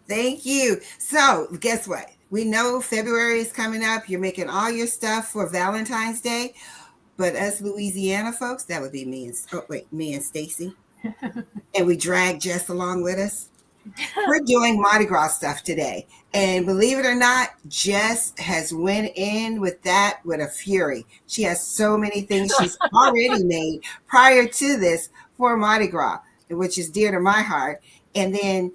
Thank you. So, guess what? We know February is coming up. You're making all your stuff for Valentine's Day. But us Louisiana folks, that would be me and Stacy. And we drag Jess along with us. We're doing Mardi Gras stuff today. And believe it or not, Jess has went in with that with a fury. She has so many things she's already made prior to this for Mardi Gras, which is dear to my heart. And then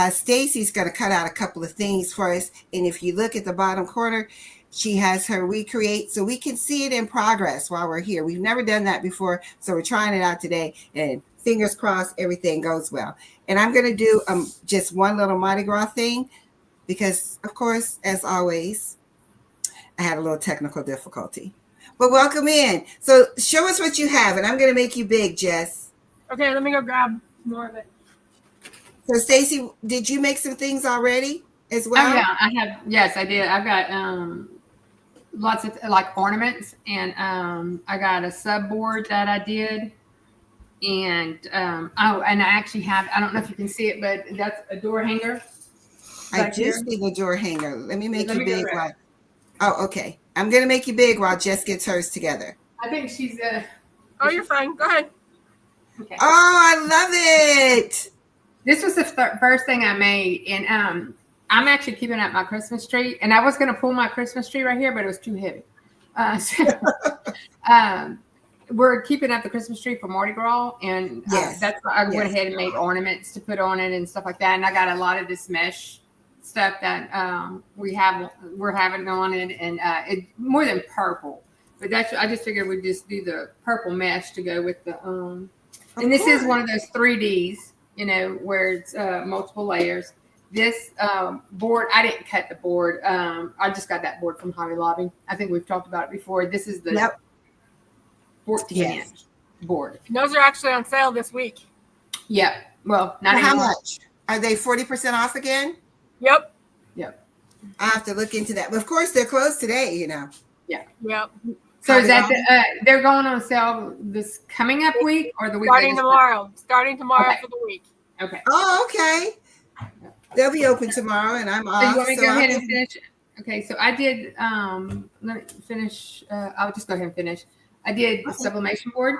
Stacy's going to cut out a couple of things for us. And if you look at the bottom corner, she has her recreate so we can see it in progress while we're here. We've never done that before, so we're trying it out today. And fingers crossed, everything goes well. And I'm going to do just one little Mardi Gras thing because, of course, as always, I had a little technical difficulty. But welcome in. So show us what you have, and I'm going to make you big, Jess. Okay, let me go grab more of it. So, Stacy, did you make some things already as well? Oh, yeah, I have. Yes, I did. I've got lots of like ornaments, and I got a sub board that I did. And and I actually have, I don't know if you can see it, but that's a door hanger. I just see the door hanger. Let me make you big. Oh, okay. I'm going to make you big while Jess gets hers together. I think she's Oh, you're fine. Go ahead. Okay. Oh, I love it. This was the first thing I made. And I'm actually keeping up my Christmas tree. And I was going to pull my Christmas tree right here, but it was too heavy. We're keeping up the Christmas tree for Mardi Gras, and that's why I went ahead and made ornaments to put on it and stuff like that. And I got a lot of this mesh stuff that we're having on it, and it more than purple. But that's I just figured we'd just do the purple mesh to go with the and this is one of those 3Ds, you know, where it's multiple layers. This board, I didn't cut the board. I just got that board from Hobby Lobby. I think we've talked about it before. This is the 14-inch board. Those are actually on sale this week. Yeah. Well, not how much? Are they 40% off again? Yep. I have to look into that. But of course, they're closed today, you know. Yep. So is that they're going on sale this coming up week or the week starting tomorrow? Starting tomorrow for the week. Okay. Oh, okay. They'll be open tomorrow, and I'm off. So you want me to go ahead and finish? Okay. So I did. Let me finish. I'll just go ahead and finish. I did the sublimation board.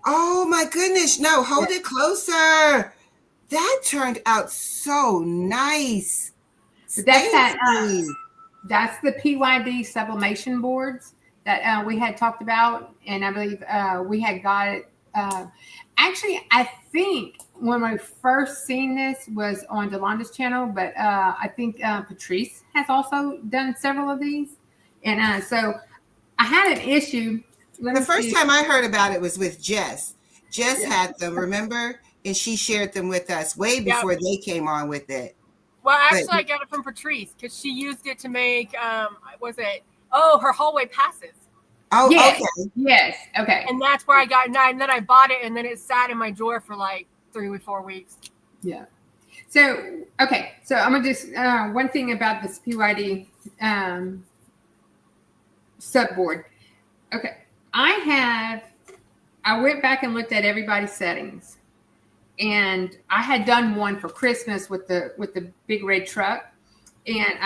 Oh my goodness! No, hold it closer. That turned out so nice. So that's that's the PYD sublimation boards that we had talked about, and I believe we had got it. Actually, I think when I first seen this was on Yolanda's channel, but I think Patrice has also done several of these, and so I had an issue. The first time I heard about it was with Jess. Jess had them, remember? And she shared them with us way before they came on with it. Well, actually, I got it from Patrice because she used it to make, her hallway passes. Oh, yes. Okay. Yes. Okay. And that's where I got it. And then I bought it, and then it sat in my drawer for like 3 or 4 weeks. Yeah. So, okay. So I'm going to just, one thing about this PYD subboard. Okay. I went back and looked at everybody's settings, and I had done one for Christmas with the big red truck, and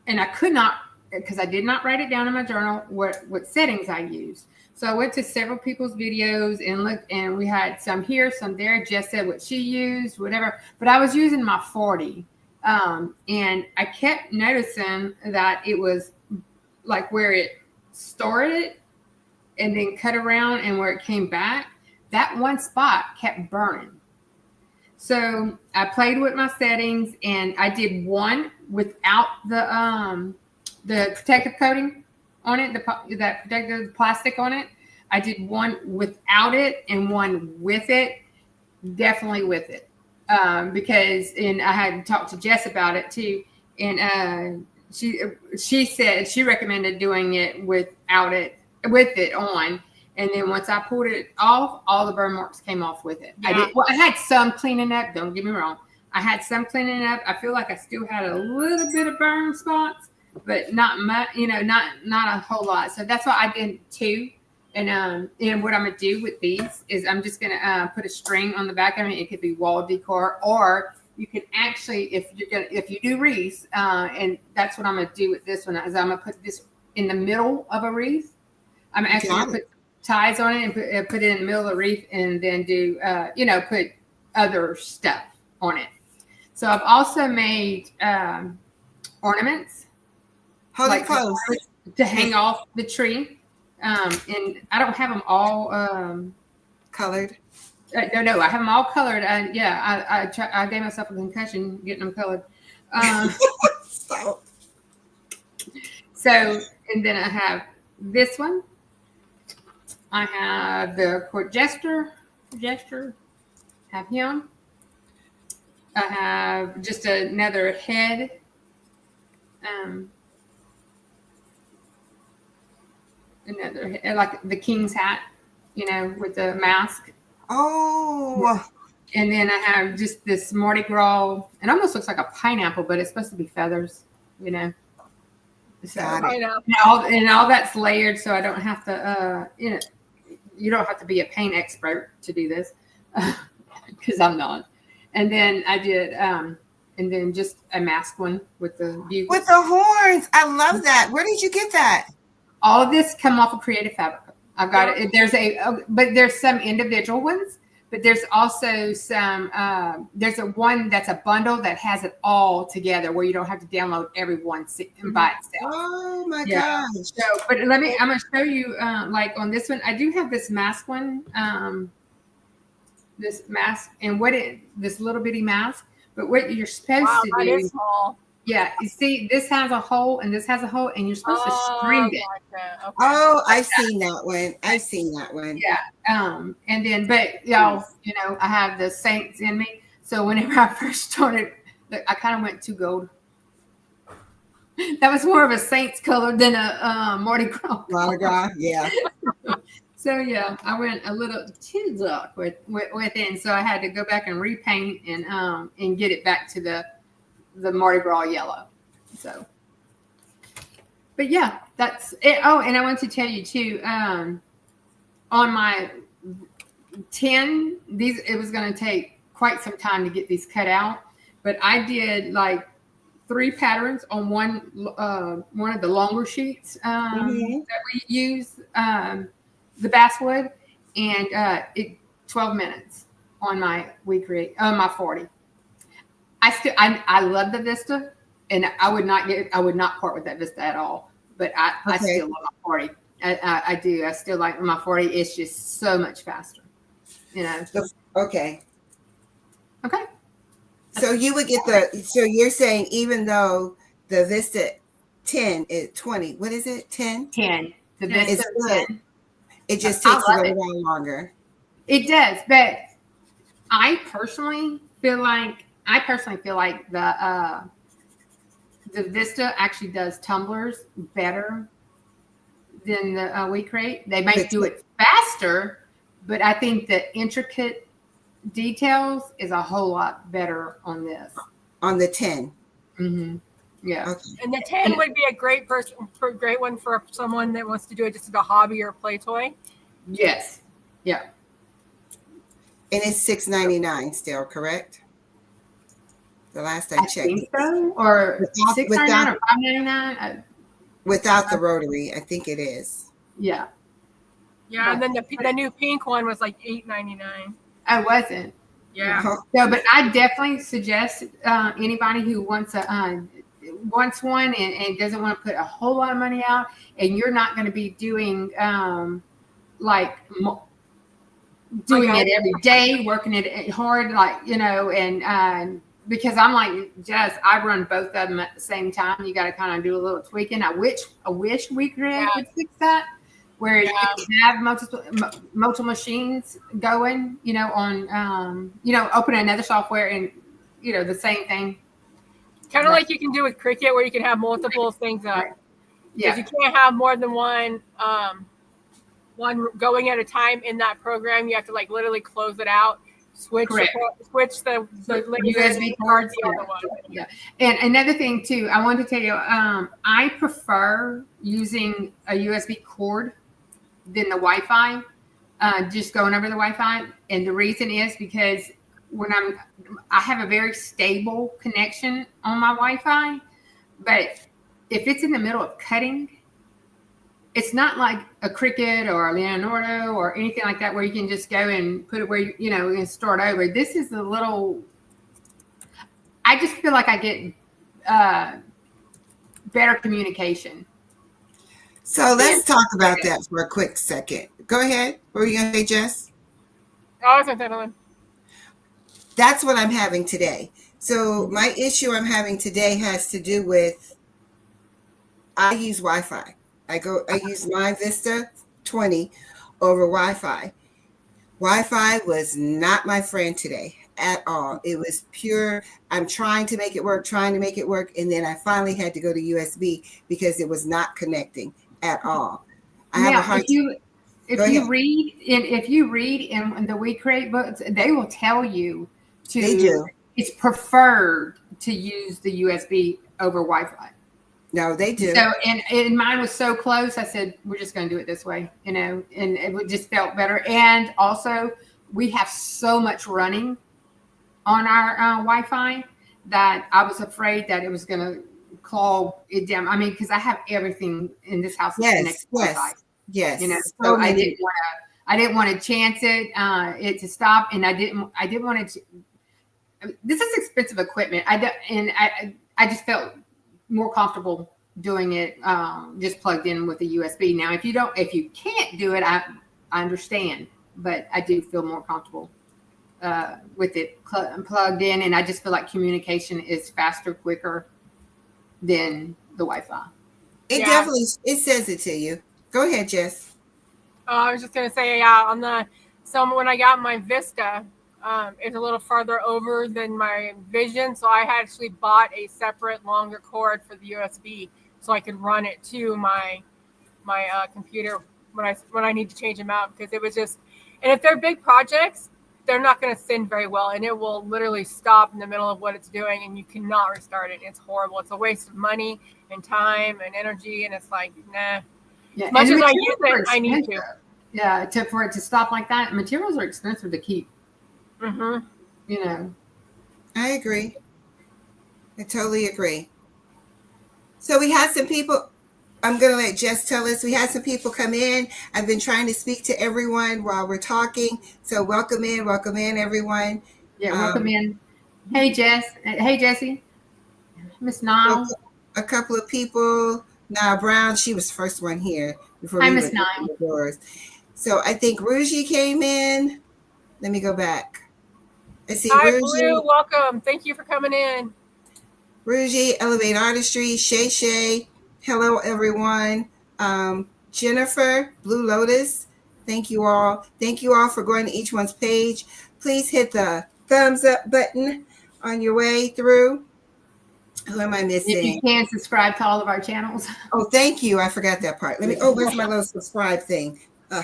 I could not, because I did not write it down in my journal what settings I used. So I went to several people's videos and looked, and we had some here, some there. Jess said what she used, whatever, but I was using my 40, and I kept noticing that it was like where it started and then cut around and where it came back, that one spot kept burning. So I played with my settings, and I did one without the protective coating on it, that protective plastic on it. I did one without it and one with it, definitely with it, because I had talked to Jess about it too, and she said she recommended doing it without it, with it on, and then once I pulled it off, all the burn marks came off with it. Yeah. I had some cleaning up. Don't get me wrong. I had some cleaning up. I feel like I still had a little bit of burn spots, but not much. Not a whole lot. So that's why I did 2. And what I'm gonna do with these is I'm just gonna put a string on the back of it. It could be wall decor, or you can actually, if you do wreaths, and that's what I'm gonna do with this one, is I'm gonna put this in the middle of a wreath. I'm actually Got gonna put ties on it and put it in the middle of the wreath, and then do put other stuff on it. So I've also made ornaments Hold like it close. to hang off the tree, and I don't have them all. Colored. No, I have them all colored. I gave myself a concussion getting them colored. So, So, and then I have this one. I have the court jester. Have him. I have just another head. Another head, like the king's hat, with the mask. oh, And then I have just this Mardi Gras. It almost looks like a pineapple, but it's supposed to be feathers, So, Got it. I know. and all that's layered, so I don't have to, you don't have to be a paint expert to do this, because I'm not. And then I did, and then just a mask one with the bugles. with the horns. I love that. Where did you get that? All of this come off of Creative Fabric. I've got it. But there's some individual ones, but there's also some, there's a one that's a bundle that has it all together where you don't have to download every one by itself. Oh my Yeah. gosh. So, but I'm going to show you, like on this one, I do have this mask one, this mask, and this little bitty mask, but what you're supposed Wow, to that do, is small. yeah, you see, this has a hole and this has a hole, and you're supposed to string it. Gotcha. Okay. Oh, I've seen that one. I've seen that one. Yeah. And then, but y'all, I have the Saints in me. So whenever I first started, I kind of went too gold. That was more of a Saints color than a Mardi Gras. Mardi Gras, yeah. So yeah, I went a little too dark within. So I had to go back and repaint and get it back to the Mardi Gras yellow. So, but yeah, that's it. Oh, and I want to tell you too, on my 10, it was going to take quite some time to get these cut out, but I did like 3 patterns on one of the longer sheets that we use, the basswood, and 12 minutes on my my 40. I love the Vista, and I would not part with that Vista at all. But I still love my 40. I do. I still like my 40. It's just so much faster. Okay. Okay. So you would get so you're saying even though the Vista 10 is 20, what is it? 10? 10. The It's Vista good. 10. It just I takes a love little it. while longer. It does, but I personally feel like the Vista actually does tumblers better than the We Create. They might do it faster, but I think the intricate details is a whole lot better on this. On the 10. Mm-hmm. Yeah. Okay. And the 10 would be a great one for someone that wants to do it just as a hobby or play toy. Yes. Yeah. And it's $6.99 still, correct? The last I I checked. think so. Or $6.99 or $5.99. Without the rotary, I think it is. Yeah. Yeah, and then the new pink one was like $8.99. I wasn't. Yeah. So, but I definitely suggest anybody who wants one and doesn't want to put a whole lot of money out, and you're not going to be doing doing it every day, working it hard, and because I'm like Jess, I run both of them at the same time. You got to kind of do a little tweaking. I wish We Create would fix that, where you can have multiple machines going, on, open another software and, the same thing. Kind of like you can do with Cricut, where you can have multiple things up. Yeah. Because you can't have more than one going at a time in that program. You have to literally close it out, switch the USB cords. Yeah. And another thing too, I wanted to tell you, I prefer using a USB cord than the Wi-Fi, just going over the Wi-Fi. And the reason is because I have a very stable connection on my Wi-Fi, but if it's in the middle of cutting, it's not like a Cricket or a Leonardo or anything like that where you can just go and put it where you know and start over. This is a little. I just feel like I get better communication. So let's talk about that for a quick second. Go ahead. What were you going to say, Jess? I was gonna say That's what I'm having today. So my issue I'm having today has to do with I use Wi-Fi. I use my Vista 20 over Wi-Fi. Wi-Fi was not my friend today at all. It was pure. I'm trying to make it work, and then I finally had to go to USB because it was not connecting at all. I have a hard if you read in the We Create books, they will tell you They do. It's preferred to use the USB over Wi-Fi. No, they do. So, and mine was so close. I said, we're just going to do it this way, you know, and it just felt better. And also, we have so much running on our Wi-Fi that I was afraid that it was going to clog it down. I mean, because I have everything in this house. Yes. You know, so I didn't want to chance it to stop, and I didn't want it to. This is expensive equipment. I just felt more comfortable doing it just plugged in with a USB. Now, if you can't do it, I understand, but I do feel more comfortable with it plugged in, and I just feel like communication is faster, quicker than the Wi-Fi. It definitely says it to you. Go ahead, Jess. I was just gonna say, so when I got my Vista, it's a little farther over than my Vision, so I actually bought a separate longer cord for the USB so I could run it to my computer when I need to change them out, because it was just, and if they're big projects, they're not going to send very well, and it will literally stop in the middle of what it's doing, and you cannot restart it. It's horrible. It's a waste of money and time and energy, and it's like, nah. Yeah, as much as I use it, I need to. Yeah, for it to stop like that, materials are expensive to keep. Mm-hmm. You know. I agree. I totally agree. So we had some people. I'm going to let Jess tell us. We had some people come in. I've been trying to speak to everyone while we're talking. So welcome in, everyone. Yeah, welcome in. Hey, Jess. Hey, Jessie. Miss Niall. A couple of people. Niall Brown, she was the first one here before Hi, we Miss went Niall. the doors. So I think Ruji came in. Let me go back. I see Hi, Ruji. Blue. Welcome. Thank you for coming in. Ruji, Elevate Artistry, Shay. Hello, everyone. Jennifer, Blue Lotus. Thank you all. Thank you all for going to each one's page. Please hit the thumbs up button on your way through. Who am I missing? If you can, subscribe to all of our channels. Oh, thank you. I forgot that part. Where's my little subscribe thing? I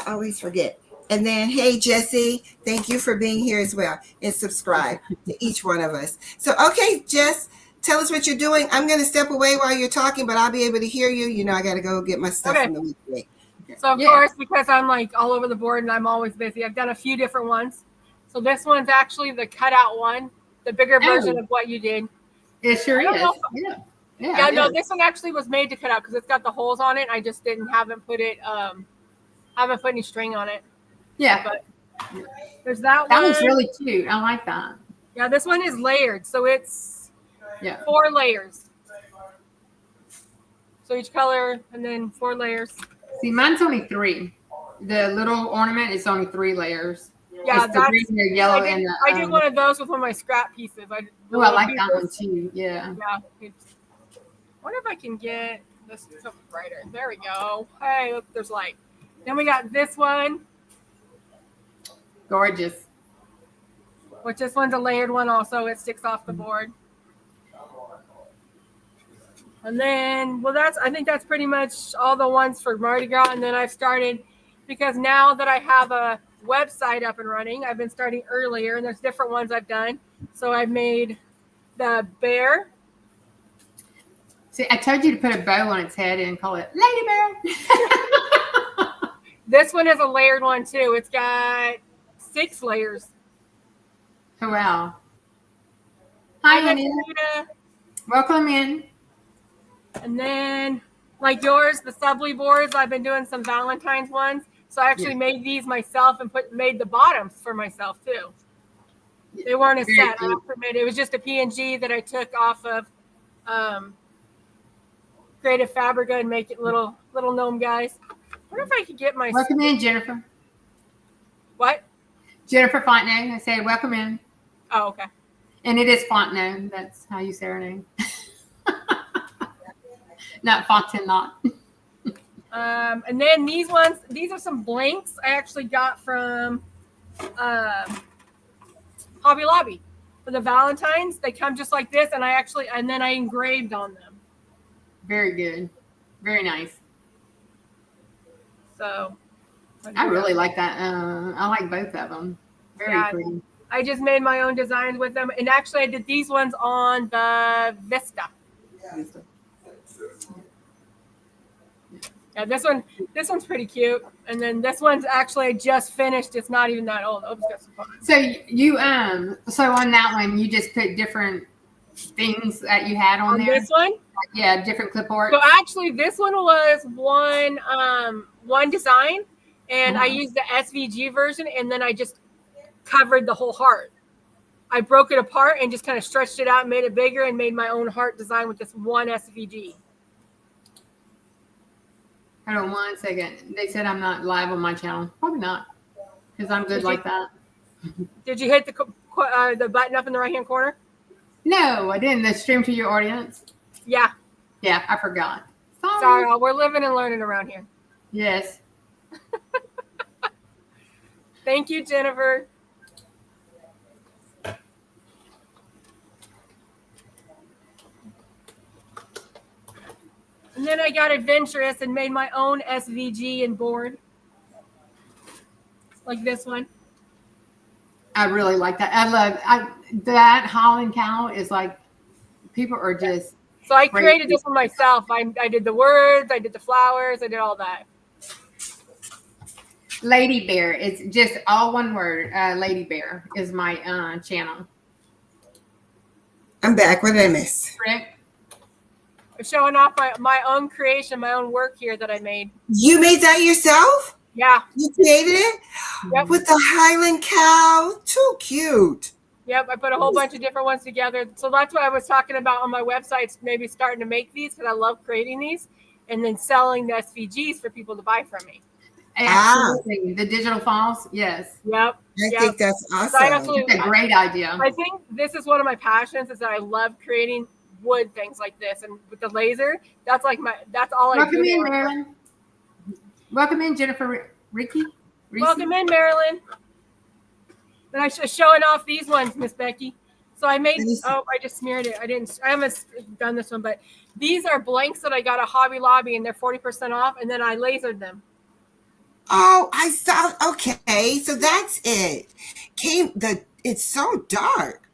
always forget. And then, hey, Jesse, thank you for being here as well. And subscribe to each one of us. So, okay, Jess, tell us what you're doing. I'm going to step away while you're talking, but I'll be able to hear you. You know, I got to go get my stuff from the weekly. So, of course, because I'm like all over the board and I'm always busy, I've done a few different ones. So this one's actually the cutout one, the bigger version of what you did. It sure is. Yeah, no, this one actually was made to cut out because it's got the holes on it. I just haven't put any string on it. Yeah. But there's that one. That one's really cute. I like that. Yeah, this one is layered. So it's 4 layers. So each color and then 4 layers. See, mine's only 3. The little ornament is only 3 layers. Yeah, it's the green, the yellow, and the. I did one of those with one of my scrap pieces. I like that one too. Yeah. Yeah. Wonder if I can get this brighter. There we go. Hey, look, there's light. Then we got this one. Gorgeous. Which this one's a layered one also. It sticks off the board. And then, I think that's pretty much all the ones for Mardi Gras. And then I've started, because now that I have a website up and running, I've been starting earlier, and there's different ones I've done. So I've made the bear. See, I told you to put a bow on its head and call it Lady Bear. This one is a layered one too. It's got 6 layers. Oh, wow. Hi, Anita. Anita. Welcome in. And then, like yours, the Subly boards, I've been doing some Valentine's ones. So I actually made these myself and made the bottoms for myself too. They weren't a Very set. I cute. also made it was just a PNG that I took off of Creative Fabrica and make it little gnome guys. I wonder if I could get my Welcome in, Jennifer. what? Jennifer Fontenay. I said, welcome in. Oh, okay. And it is Fontenay. That's how you say her name. Not Fontenay. And then these ones, these are some blanks I actually got from Hobby Lobby for the Valentines. They come just like this, and then I engraved on them. Very good. Very nice. So I really like that. I like both of them. Very pretty. I just made my own designs with them, and actually I did these ones on the Vista. Yeah, this one's pretty cute, and then this one's actually I just finished. It's not even that old. Oops, got some fun. So you so on that one you just put different things that you had on there. This one, Yeah, different clipboard. so actually this one was one design, and I used the SVG version, and then I just covered the whole heart. I broke it apart and just kind of stretched it out, and made it bigger, and made my own heart design with this one SVG. Hold on 1 second. They said I'm not live on my channel. Probably not, because I'm good like that. Did you hit the button up in the right hand corner? No, I didn't. The stream to your audience. Yeah. Yeah, I forgot. Sorry, we're living and learning around here. Yes. Thank you, Jennifer. And then I got adventurous and made my own SVG and board. Like this one. I really like that. That Holland cow is like, people are just. So I created this one myself. I did the words, I did the flowers, I did all that. Lady Bear. It's just all one word. Lady Bear is my channel. I'm back. What did I miss? Rick? I'm showing off my own creation, my own work here that I made. You made that yourself? Yeah. You created it? Yep. With the Highland cow? Too cute. Yep, I put a whole bunch of different ones together. So that's what I was talking about on my website, maybe starting to make these because I love creating these and then selling the SVGs for people to buy from me. Absolutely. The digital files? Yes. Yep. I think that's awesome. It's a great idea. I think this is one of my passions is that I love creating wood things like this. And with the laser, that's all I do. Welcome in, Marilyn. Welcome in, Jennifer Ricky. Welcome in, Marilyn. And I was showing off these ones, Miss Becky. So I made, I just smeared it. I haven't done this one, but these are blanks that I got at Hobby Lobby and they're 40% off. And then I lasered them. Oh, I saw. Okay, so that's it. It's so dark.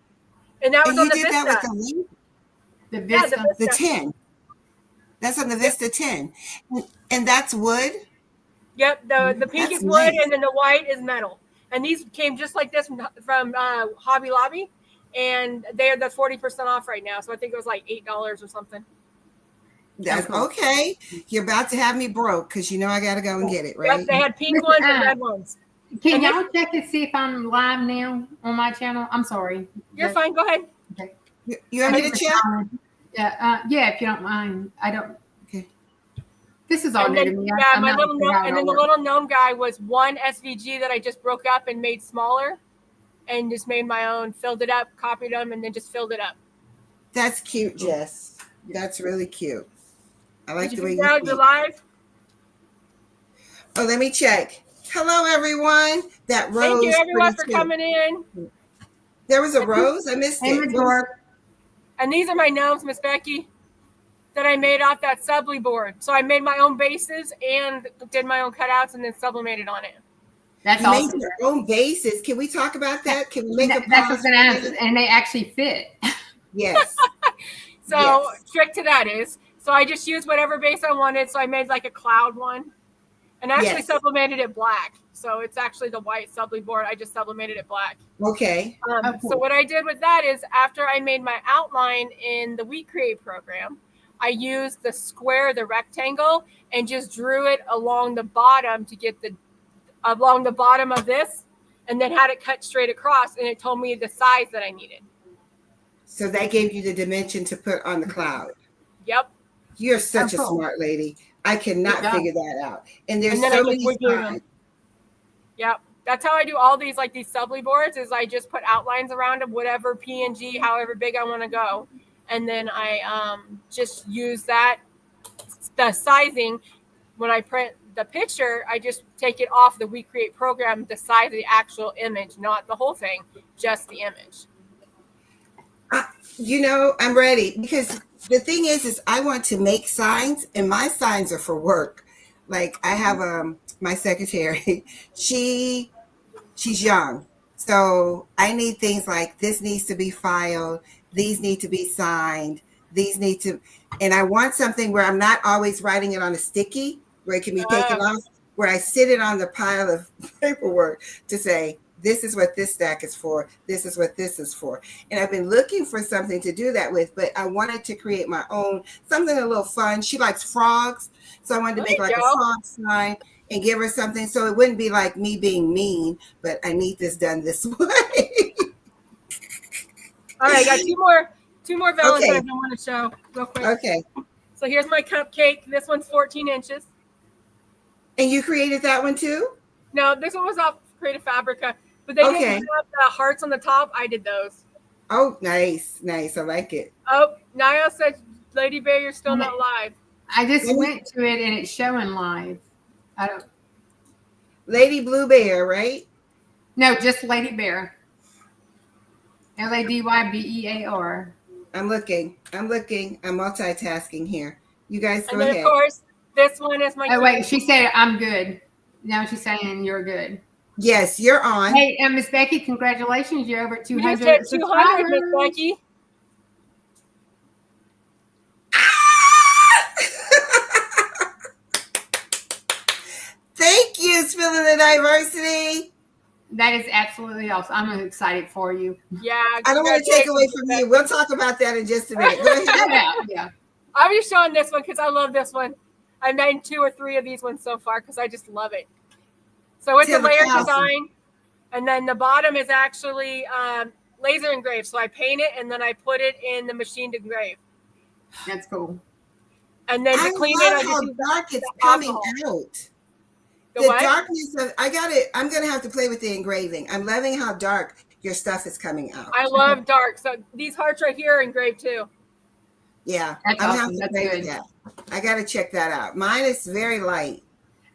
And that was on the did Vista. That with the Vista. Yeah, the 10. That's on the Vista 10. And that's wood? Yep, the pink is wood, nice. And then the white is metal. And these came just like this from Hobby Lobby, and they're the 40% off right now. So I think it was like $8 or something. That's okay. You're about to have me broke because you know I got to go and get it, right? Yep, they had pink ones and red ones. Can y'all check and see if I'm live now on my channel? I'm sorry. You're fine. Go ahead. Okay. You want me to check? Yeah, if you don't mind. I don't. Okay. This is all new to me. Yeah, my little gnome, and then the little gnome guy was one SVG that I just broke up and made smaller, and just made my own, filled it up, copied them, and then just filled it up. That's cute, Jess. That's really cute. I like the way you're live. Oh, let me check. Hello, everyone. That rose. Thank you, everyone, for coming in. There was a rose. I missed it. And these are my gnomes, Miss Becky, that I made off that Subly board. So I made my own bases and did my own cutouts and then sublimated on it. That's awesome. Made your own bases. Can we talk about that? Can we make a That's what's going to happen. And they actually fit. Yes. So trick to that is, so I just used whatever base I wanted. So I made like a cloud one and actually sublimated it black. So it's actually the white subli board. I just sublimated it black. Okay. Oh, cool. So what I did with that is after I made my outline in the We Create program, I used the square, the rectangle, and just drew it along the bottom to get along the bottom of this, and then had it cut straight across, and it told me the size that I needed. So that gave you the dimension to put on the cloud. Yep. You're such a cool. smart lady. I cannot Yeah. figure that out. And there's And then I so just many would do them. signs. Yep. That's how I do all these, like these subli boards, is I just put outlines around them, whatever PNG, however big I want to go. And then I just use that, the sizing. When I print the picture, I just take it off the We Create program, the size of the actual image, not the whole thing, just the image. You know, I'm ready, because the thing is I want to make signs, and my signs are for work. Like I have my secretary, she's young. So I need things like this needs to be filed, these need to be signed, these need to, and I want something where I'm not always writing it on a sticky, where it can be taken off, where I sit it on the pile of paperwork to say, this is what this stack is for. This is what this is for. And I've been looking for something to do that with, but I wanted to create my own, something a little fun. She likes frogs. So I wanted to make like a frog sign and give her something so it wouldn't be like me being mean, but I need this done this way. All right, I got two more Valentines I want to show real quick. Okay. So here's my cupcake. This one's 14 inches. And you created that one too? No, this one was off Creative Fabrica, but they didn't have the hearts on the top. I did those. Oh, nice. Nice. I like it. Oh, Niall said, Lady Bear, you're still not live. I just went to it and it's showing live. I don't. Lady Blue Bear, right? No, just Lady Bear. LADYBEAR. I'm looking. I'm multitasking here. You guys go And then, ahead. of course, this one is my. Oh wait, she said I'm good. Now she's saying you're good. Yes, you're on. Hey, Miss Becky, congratulations! You're over 200. You just hit 200, Miss Becky. Thank you, Spilling the Diversity. That is absolutely awesome. I'm excited for you. Yeah. I don't want to take away from you. We'll talk about that in just a minute. Go ahead. Yeah. I'm just showing this one because I love this one. I made 2 or 3 of these ones so far because I just love it. So it's a layer design, and then the bottom is actually laser engraved. So I paint it and then I put it in the machine to engrave. That's cool. And then to clean it, I how just dark it's coming out. The The what? darkness of I'm gonna have to play with the engraving. I'm loving how dark your stuff is coming out. I love dark. So these hearts right here are engraved too. Yeah, That's I'm gonna awesome. have to That's play with good. that. I gotta check that out. Mine is very light.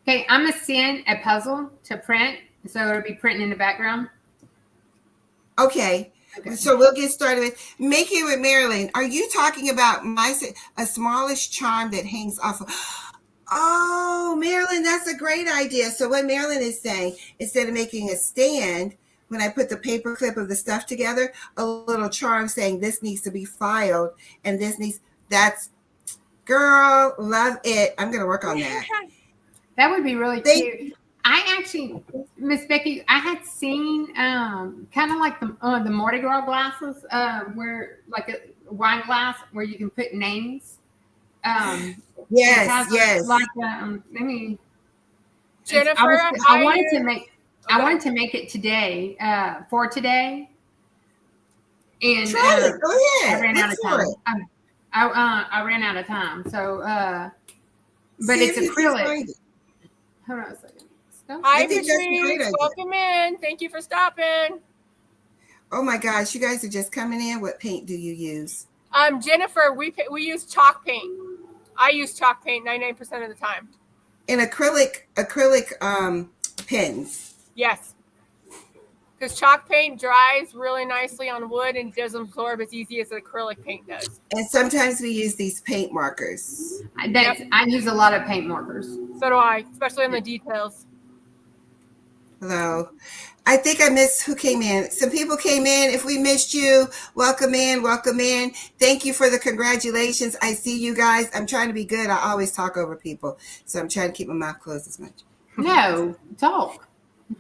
Okay, I'm gonna send a puzzle to print, so it'll be printing in the background. Okay. So we'll get started with Make It with Marilyn. Are you talking about a smallish charm that hangs off of? Oh, Marilyn, that's a great idea. So what Marilyn is saying, instead of making a stand, when I put the paper clip of the stuff together, a little charm saying this needs to be filed and that's, girl, love it. I'm going to work on that. That would be really cute. I actually, Miss Becky, I had seen kind of like the Mardi Gras glasses, where like a wine glass where you can put names. Yes. Like let me. Jennifer, I wanted to make it today for today, and try it. Go ahead. I ran out of time. I ran out of time, so but it's acrylic. Hold on a second. Hi, Patrice. Welcome in. Thank you for stopping. Oh my gosh, you guys are just coming in. What paint do you use? Jennifer, we use chalk paint. I use chalk paint 99% of the time. And acrylic pens. Yes. Because chalk paint dries really nicely on wood and doesn't absorb as easy as acrylic paint does. And sometimes we use these paint markers. I use a lot of paint markers. So do I, especially on the details. Hello. I think I missed who came in. Some people came in. If we missed you, welcome in. Welcome in. Thank you for the congratulations. I see you guys. I'm trying to be good. I always talk over people. So I'm trying to keep my mouth closed as much. No, talk.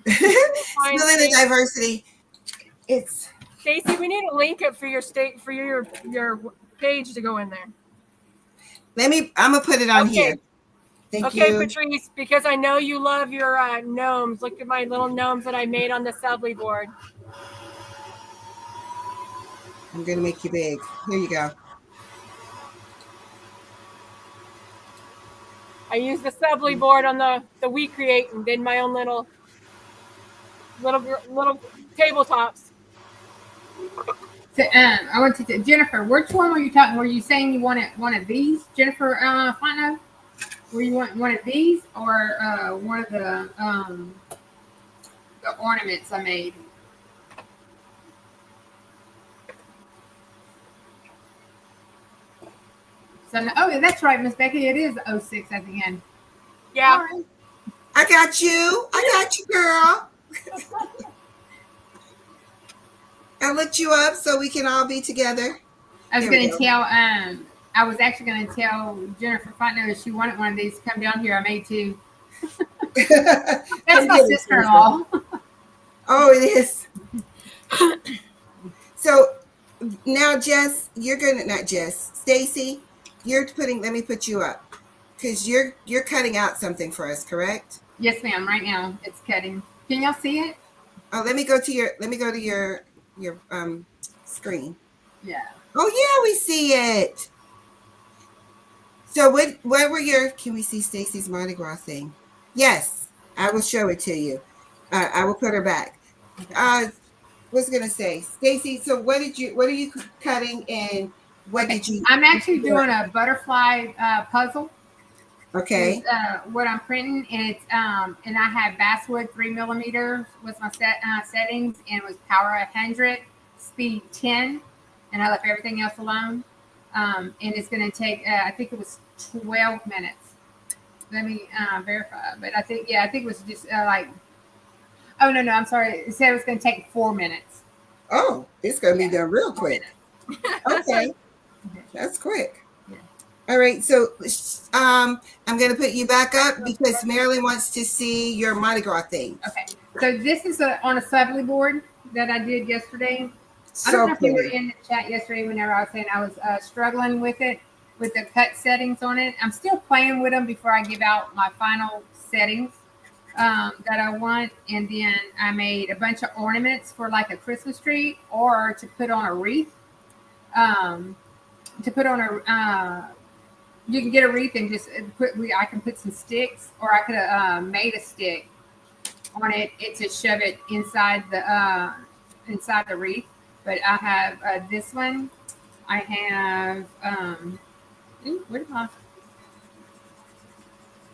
Fine, Spilling the Stacy. diversity. It's Stacy, we need a link up for your state for your page to go in there. I'm gonna put it on Okay. here. Thank Okay, you. Patrice, because I know you love your gnomes. Look at my little gnomes that I made on the Subly board. I'm gonna make you big. Here you go. I used the Subly board on the We Create and did my own little tabletops. So, I want to Jennifer. Which one were you talking? Were you saying you wanted one of these, Jennifer Fontenot? Were you want one of these or one of the ornaments I made? So, oh, that's right, Miss Becky. It is 06 at the end. Yeah. All right. I got you, girl. I looked you up so we can all be together. I was There we going to tell. I was actually going to tell Jennifer Fontenot if she wanted one of these to come down here. I made two. That's my sister-in-law. Oh, it is. So now, Jess, you're gonna not Jess, Stacy. You're putting. Let me put you up because you're cutting out something for us, correct? Yes, ma'am. Right now, it's cutting. Can y'all see it? Oh, let me go to your screen. Yeah. Oh yeah, we see it. So what were your? Can we see Stacy's Mardi Gras thing? Yes, I will show it to you. I will put her back. Was gonna say, Stacy. So what are you cutting and what did you? I'm actually doing a butterfly puzzle. Okay. Is, what I'm printing, and it's and I have basswood 3mm was my settings, and it was power 100, speed 10, and I left everything else alone. And it's going to take I think it was 12 minutes. Let me verify, but I think it was just like. Oh no, I'm sorry. It said it was going to take 4 minutes. Oh, it's going to be done real quick. Okay, that's quick. Yeah. All right, so I'm going to put you back up because Marilyn wants to see your Mardi Gras thing. Okay, so this is on a Subly board that I did yesterday. I don't So know if you were pretty. in the chat yesterday whenever I was saying I was struggling with it, with the cut settings on it. I'm still playing with them before I give out my final settings that I want. And then I made a bunch of ornaments for like a Christmas tree or to put on a wreath. To put on a, you can get a wreath and just I can put some sticks, or I could have made a stick on it to shove it inside the wreath. But I have this one. I have where did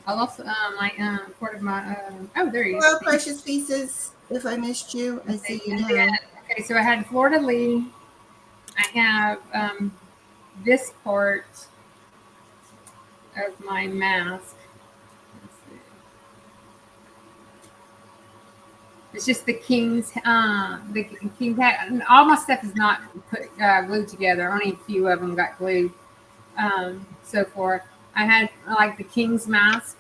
I lost my part of my oh, there you Hello, go. precious pieces. If I missed you, I see you now. Okay, so I had Florida Lee. I have this part of my mask. Let's see. It's just the king's hat. And all my stuff is not glued together. Only a few of them got glued. So forth. I had like the king's mask.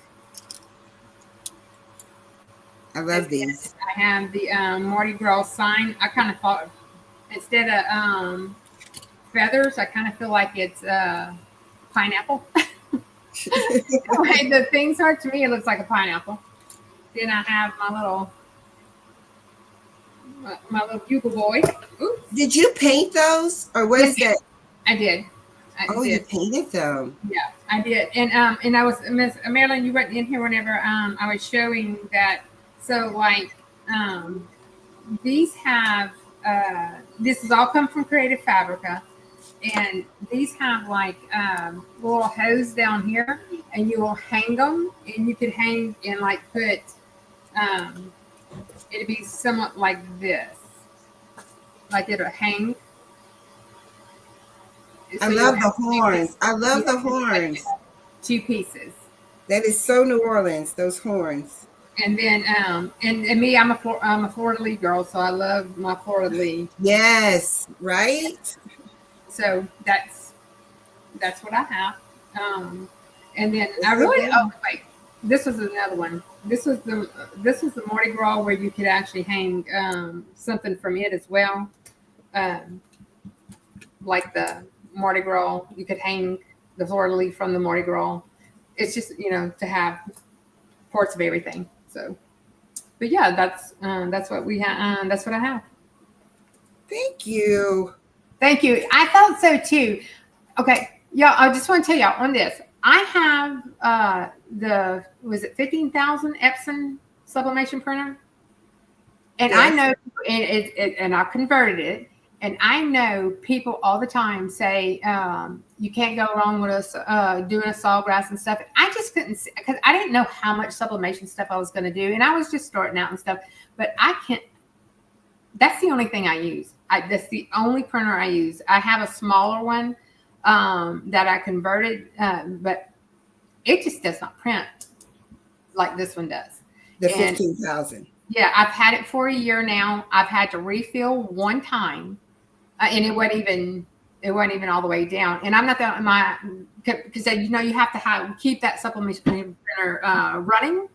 I love these. I have the Mardi Gras sign. I kind of thought instead of feathers, I kind of feel like it's pineapple. The way the things are, to me, it looks like a pineapple. Then I have my little bugle boy. Oops. Did you paint those, or what is that? I did. Oh, you painted them. Yeah, I did. And I was Miss Marilyn. You weren't in here whenever I was showing that. So like these have this has all come from Creative Fabrica, and these have like little hose down here, and you will hang them, and you could hang and like put it'd be somewhat like this, like it'll hang. I love the horns. I love the horns. 2 pieces. That is so New Orleans. Those horns. And then and me, I'm a Florida Lee girl, so I love my Florida Lee. Yes, right. So that's what I have. And then I really this was another one. This was the Mardi Gras where you could actually hang something from it as well. Um, like the Mardi Gras, you could hang the fleur de lis from the Mardi Gras. It's just, to have parts of everything. So, but yeah, that's what we have. That's what I have. Thank you. Thank you. I thought so too. Okay, yeah. I just want to tell y'all on this. I have was it 15,000 Epson sublimation printer, and Yes. I know, and I converted it. And I know people all the time say you can't go wrong with us doing a sawgrass and stuff. I just couldn't see, because I didn't know how much sublimation stuff I was going to do, and I was just starting out and stuff. But I can't. That's the only thing I use. That's the only printer I use. I have a smaller one that I converted, but it just does not print like this one does. The 15,000. Yeah, I've had it for a year now. I've had to refill one time. And it wasn't even all the way down. And I'm not because you have to keep that sublimation printer running.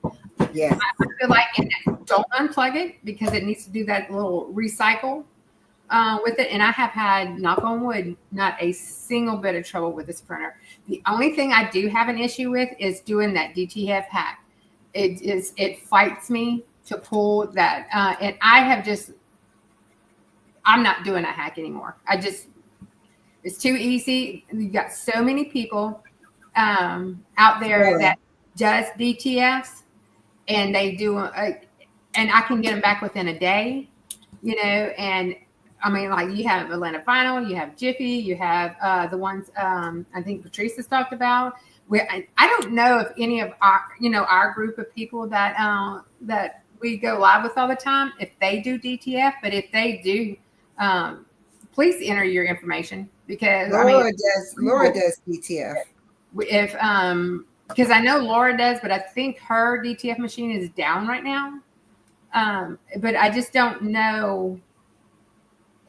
Yeah. I feel like, and don't unplug it because it needs to do that little recycle with it. And I have had, knock on wood, not a single bit of trouble with this printer. The only thing I do have an issue with is doing that DTF hack. It fights me to pull that, and I'm not doing a hack anymore. It's too easy. You got so many people out there that does DTFs, and they do, and I can get them back within a day, and I mean, like you have Atlanta Vinyl, you have Jiffy, you have the ones I think Patrice has talked about. Where I don't know if any of our group of people that we go live with all the time, if they do DTF, but if they do, please enter your information because Laura does DTF. If because I know Laura does, but I think her DTF machine is down right now. But I just don't know.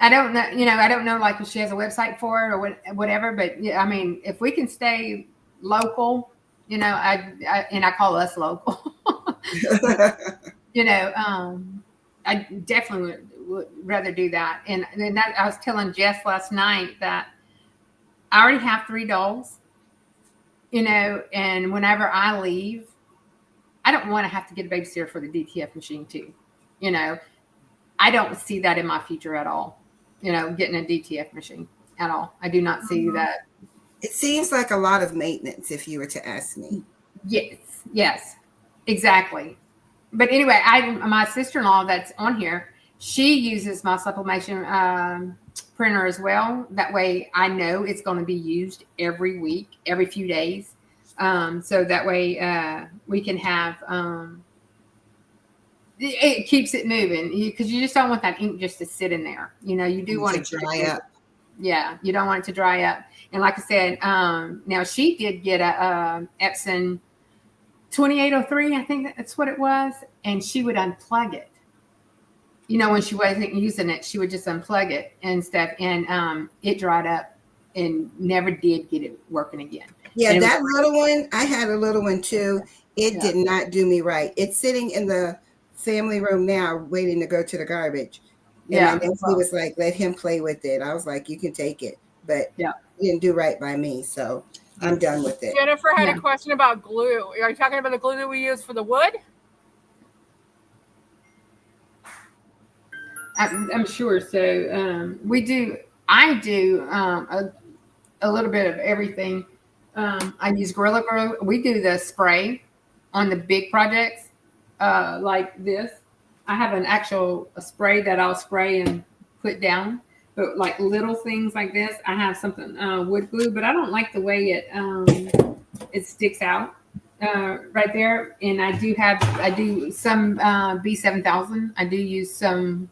I don't know, I don't know like if she has a website for it or whatever. But yeah, I mean, if we can stay local, I call us local. I definitely would rather do that. And then I was telling Jess last night that I already have 3 dogs, and whenever I leave, I don't want to have to get a babysitter for the DTF machine too. I don't see that in my future at all, getting a DTF machine at all. I do not see that. It seems like a lot of maintenance if you were to ask me. Yes, exactly. But anyway, my sister-in-law that's on here, she uses my sublimation printer as well. That way I know it's going to be used every week, every few days. So that way we can have, it keeps it moving because you just don't want that ink just to sit in there. You do want it to dry up. Yeah, you don't want it to dry up. And like I said, now she did get a Epson 2803, I think that's what it was. And she would unplug it. When she wasn't using it, she would just unplug it and stuff. And it dried up and never did get it working again. Yeah, that little one, I had a little one too. It did not do me right. It's sitting in the family room now waiting to go to the garbage. And my nephew was like, let him play with it. I was like, you can take it. But it didn't do right by me. So I'm done with it. Jennifer had a question about glue. Are you talking about the glue that we use for the wood? I'm sure. So I do a little bit of everything. I use Gorilla Glue. We do the spray on the big projects like this. I have a spray that I'll spray and put down. But like little things like this, I have something wood glue, but I don't like the way it sticks out right there. And I do some B7000. I do use some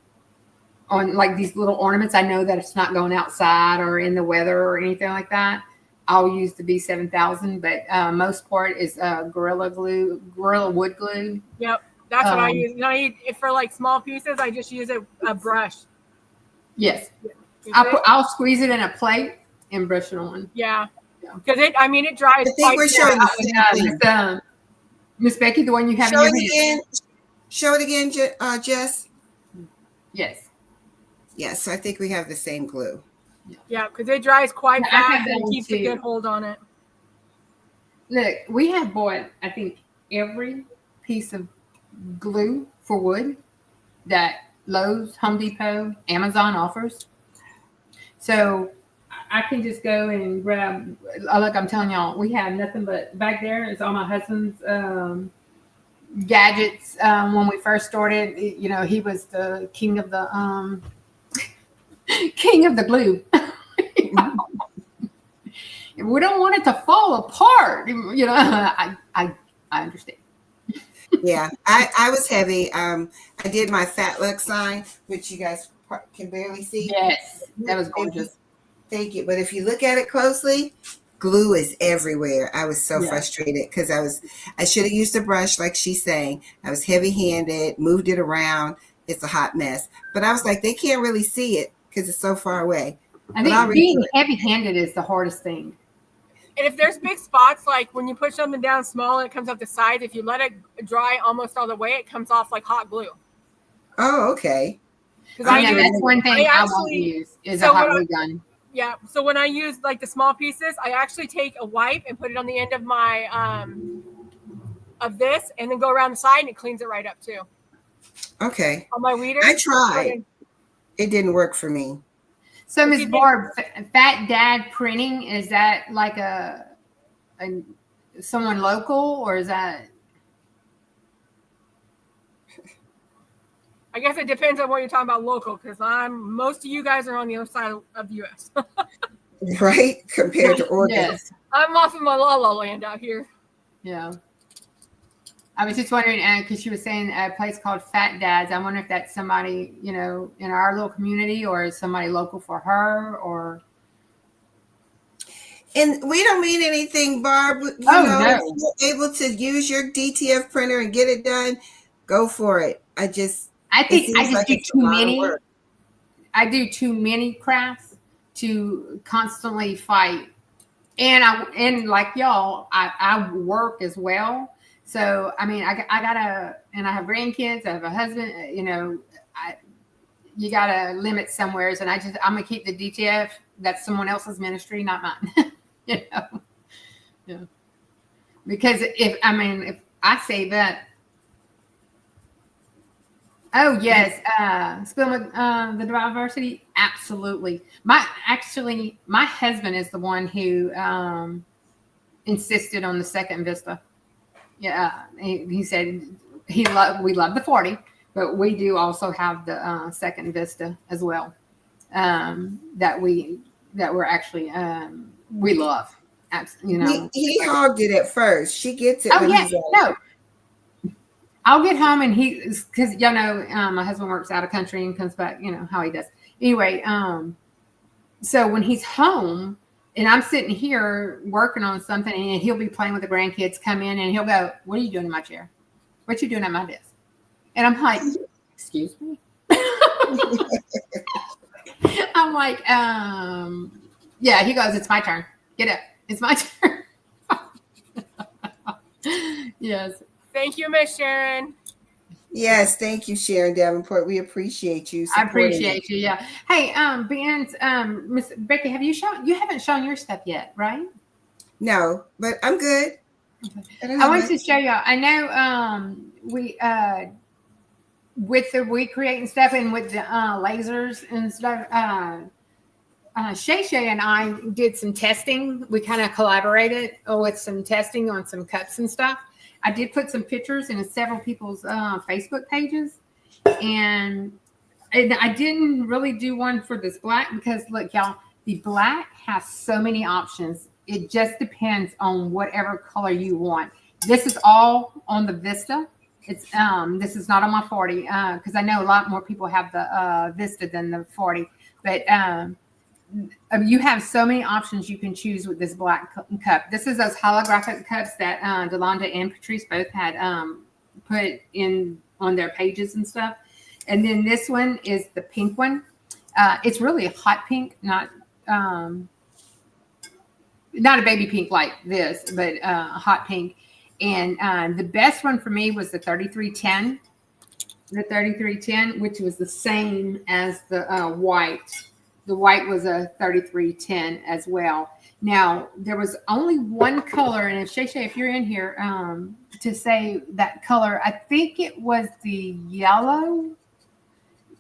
on like these little ornaments. I know that it's not going outside or in the weather or anything like that. I'll use the B7000, but most part is Gorilla wood glue. Yep, that's what I use. For like small pieces, I just use a brush. Yes, I'll squeeze it in a plate and brush it on. Yeah, because it dries. I think we're showing the same thing. Miss Becky, the one you have Show in it your hand. again. Show it again, Jess. Yes. Yes, so I think we have the same glue. Yeah, because it dries quite Yeah, I have fast that and one keeps a too. good hold on it. Look, we have bought, I think, every piece of glue for wood that Lowe's, Home Depot, Amazon offers. So I can just go and grab. Look, I'm telling y'all, we have nothing but back there is all my husband's gadgets. When we first started, you know, he was the king of the king of the glue. We don't want it to fall apart. You know, I understand. Yeah, I was heavy. I did my fat look sign, which you guys can barely see. Yes, that was gorgeous. Thank you. But if you look at it closely, glue is everywhere. I was so Yeah. frustrated because I should have used a brush like she's saying. I was heavy handed, moved it around. It's a hot mess. But I was like, they can't really see it because it's so far away. I But I'll think being redo it. heavy-handed is the hardest thing. And if there's big spots, like when you put something down small and it comes off the sides, if you let it dry almost all the way, it comes off like hot glue. Oh, okay. Because I know that's one thing I won't actually, use is so a hot when I- glue gun. yeah. So when I use like the small pieces, I actually take a wipe and put it on the end of my of this, and then go around the side, and it cleans it right up too. Okay. On my weeder, I tried. It didn't work for me. So, If Ms. you Barb, Fat Dad Printing, is that like a someone local, or is that? I guess it depends on what you're talking about local, because most of you guys are on the other side of the U.S. Right? Compared to Oregon. Yes. I'm off in my la la land out here. Yeah. I was just wondering, because she was saying a place called Fat Dad's. I wonder if that's somebody, you know, in our little community, or is somebody local for her, or. And we don't mean anything, Barb. You Oh, know, no. if you're able to use your DTF printer and get it done, go for it. I it think seems I just like do it's a too lot of many. work. I do too many crafts to constantly fight. And like y'all, I work as well. So I mean, I gotta, and I have grandkids. I have a husband. You know, you gotta limit somewheres. And I'm gonna keep the DTF. That's someone else's ministry, not mine. You know, yeah. Because if I say that. Oh yes, Spillman, the diversity, absolutely. My husband is the one who insisted on the second Vista. Yeah, he said we love the 40, but we do also have the second Vista as well. That we're actually we love. You know, He hogged it at first. She gets it. oh when yeah, he's like, no. I'll get home and because y'all know my husband works out of country and comes back, you know how he does. Anyway, so when he's home and I'm sitting here working on something and he'll be playing with the grandkids, come in and he'll go, "What are you doing in my chair? What you doing at my desk?" And I'm like, "Excuse me." I'm like, yeah. He goes, "It's my turn. Get up. It's my turn." Yes. Thank you, Miss Sharon. yes, thank you, Sharon Davenport. We appreciate you. I supporting appreciate you. Yeah. Hey, Miss Becky, you haven't shown your stuff yet, right? it. No, but I'm good. I want to show y'all. I know we with the We Create and stuff and with the lasers and stuff. Shay and I did some testing. We kind of collaborated with some testing on some cups and stuff. I did put some pictures in several people's Facebook pages, and I didn't really do one for this black because look, y'all, the black has so many options. It just depends on whatever color you want. This is all on the Vista. It's this is not on my 40 because I know a lot more people have the Vista than the 40, but you have so many options you can choose with this black cup. This is those holographic cups that Delonda and Patrice both had put in on their pages and stuff. And then this one is the pink one. It's really a hot pink, not a baby pink like this, but a hot pink. And the best one for me was the 3310. The 3310, which was the same as the white. The white was a 3310 as well. Now, there was only one color, and if Shay, if you're in here to say that color, I think it was the yellow.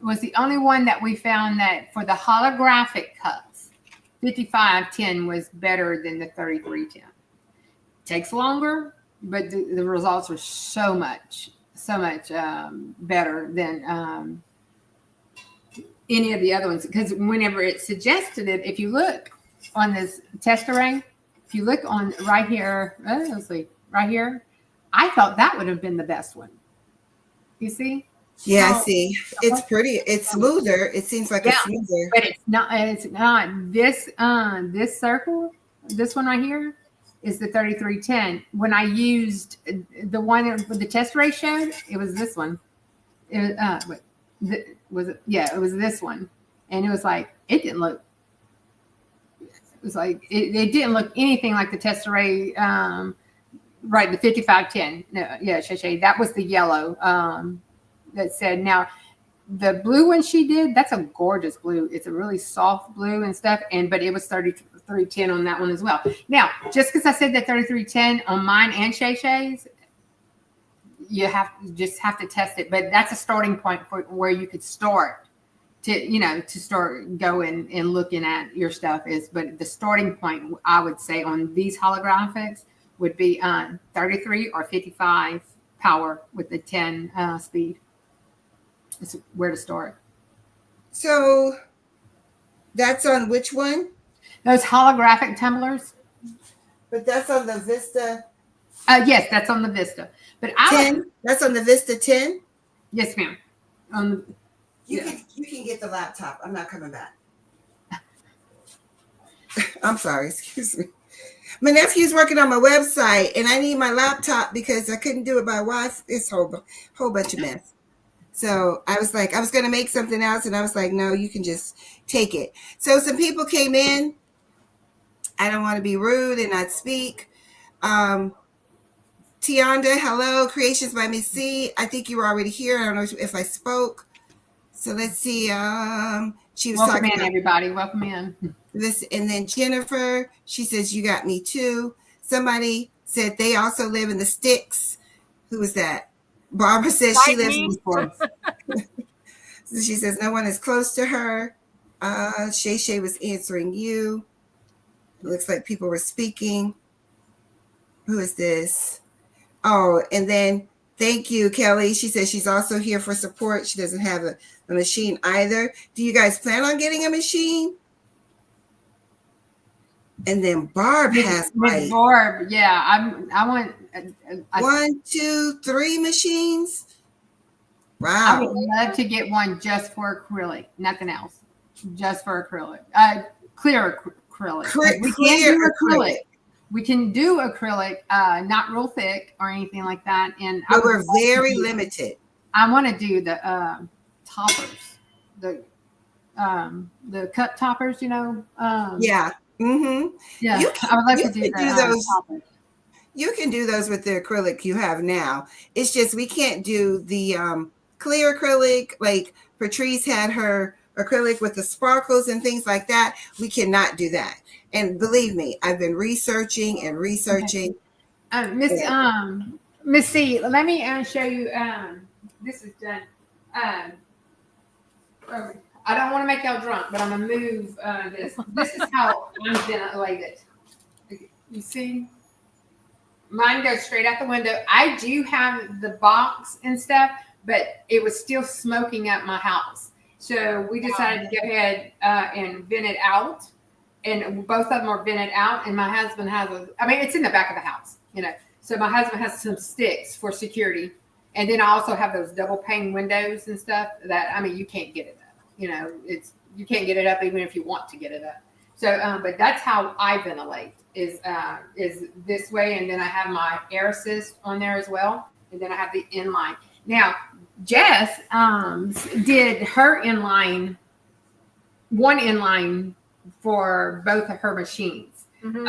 Was the only one that we found that for the holographic cups, 5510 was better than the 3310. Takes longer, but the results were so much better than any of the other ones. Because whenever it suggested it, if you look on this test array, if you look on right here, let's see, right here, I thought that would have been the best one. You see? Yeah, So, I see. It's pretty. It's smoother. It seems like it's smoother. but it's not. It's not this. This circle, this one right here, is the 3310. When I used the one with the test ratio, it was this one. It was it? Yeah, it was this one, and it was like it didn't look. It was like it didn't look anything like the test array. Right, the 5510. No, yeah, Shay, that was the yellow. That said, now the blue one she did, that's a gorgeous blue. It's a really soft blue and stuff, but it was 3310 on that one as well. Now, just because I said that 3310 on mine and Shay's, you just have to test it. But that's a starting point for where you could start to start going and looking at your stuff but the starting point I would say on these holographics would be 33 or 55 power with the 10 speed. It's where to start. So that's on which one? Those holographic tumblers. But that's on the Vista Yes, that's on the Vista. But 10. That's on the Vista 10. Yes, ma'am. You can get the laptop. I'm not coming back. I'm sorry. Excuse me. My nephew's working on my website, and I need my laptop because I couldn't do it by Wi-Fi. It's a whole bunch of mess. So I was like, I was going to make something else, and I was like, no, you can just take it. So some people came in. I don't want to be rude and not speak. Tionda, hello. Creations by Miss C. I think you were already here. I don't know if I spoke. So let's see. She was welcome talking in, about everybody. Welcome in. this, and then Jennifer, she says, you got me too. Somebody said they also live in the sticks. Who was that? Barbara says she lives in the sticks. So she says no one is close to her. Shay was answering you. It looks like people were speaking. Who is this? Oh, and then thank you, Kelly. She says she's also here for support. She doesn't have a machine either. Do you guys plan on getting a machine? And then Barb has Miss Barb, yeah, I want 1, 2, 3 machines. I would Wow. love to get one just for acrylic, nothing else, just for acrylic, clear acrylic. We can do acrylic, not real thick or anything like that. And But we're very limited. I want to do the toppers, the cup toppers, Yeah. Mm-hmm. Yeah, You I would like to can do those. toppers. You can do those with the acrylic you have now. It's just we can't do the clear acrylic like Patrice had her acrylic with the sparkles and things like that. We cannot do that. And believe me, I've been researching and researching. Miss C, let me show you. This is done. I don't want to make y'all drunk, but I'm gonna move this. This is how I'm gonna lay it. You see, mine goes straight out the window. I do have the box and stuff, but it was still smoking up my house. So we decided to go ahead and vent it out. And both of them are vented out. And my husband has it's in the back of the house, So my husband has some sticks for security. And then I also have those double pane windows and stuff that, you can't get it up. You can't get it up even if you want to get it up. So, but that's how I ventilate is this way. And then I have my air assist on there as well. And then I have the inline. Now, Jess did her one inline for both of her machines. Mm-hmm.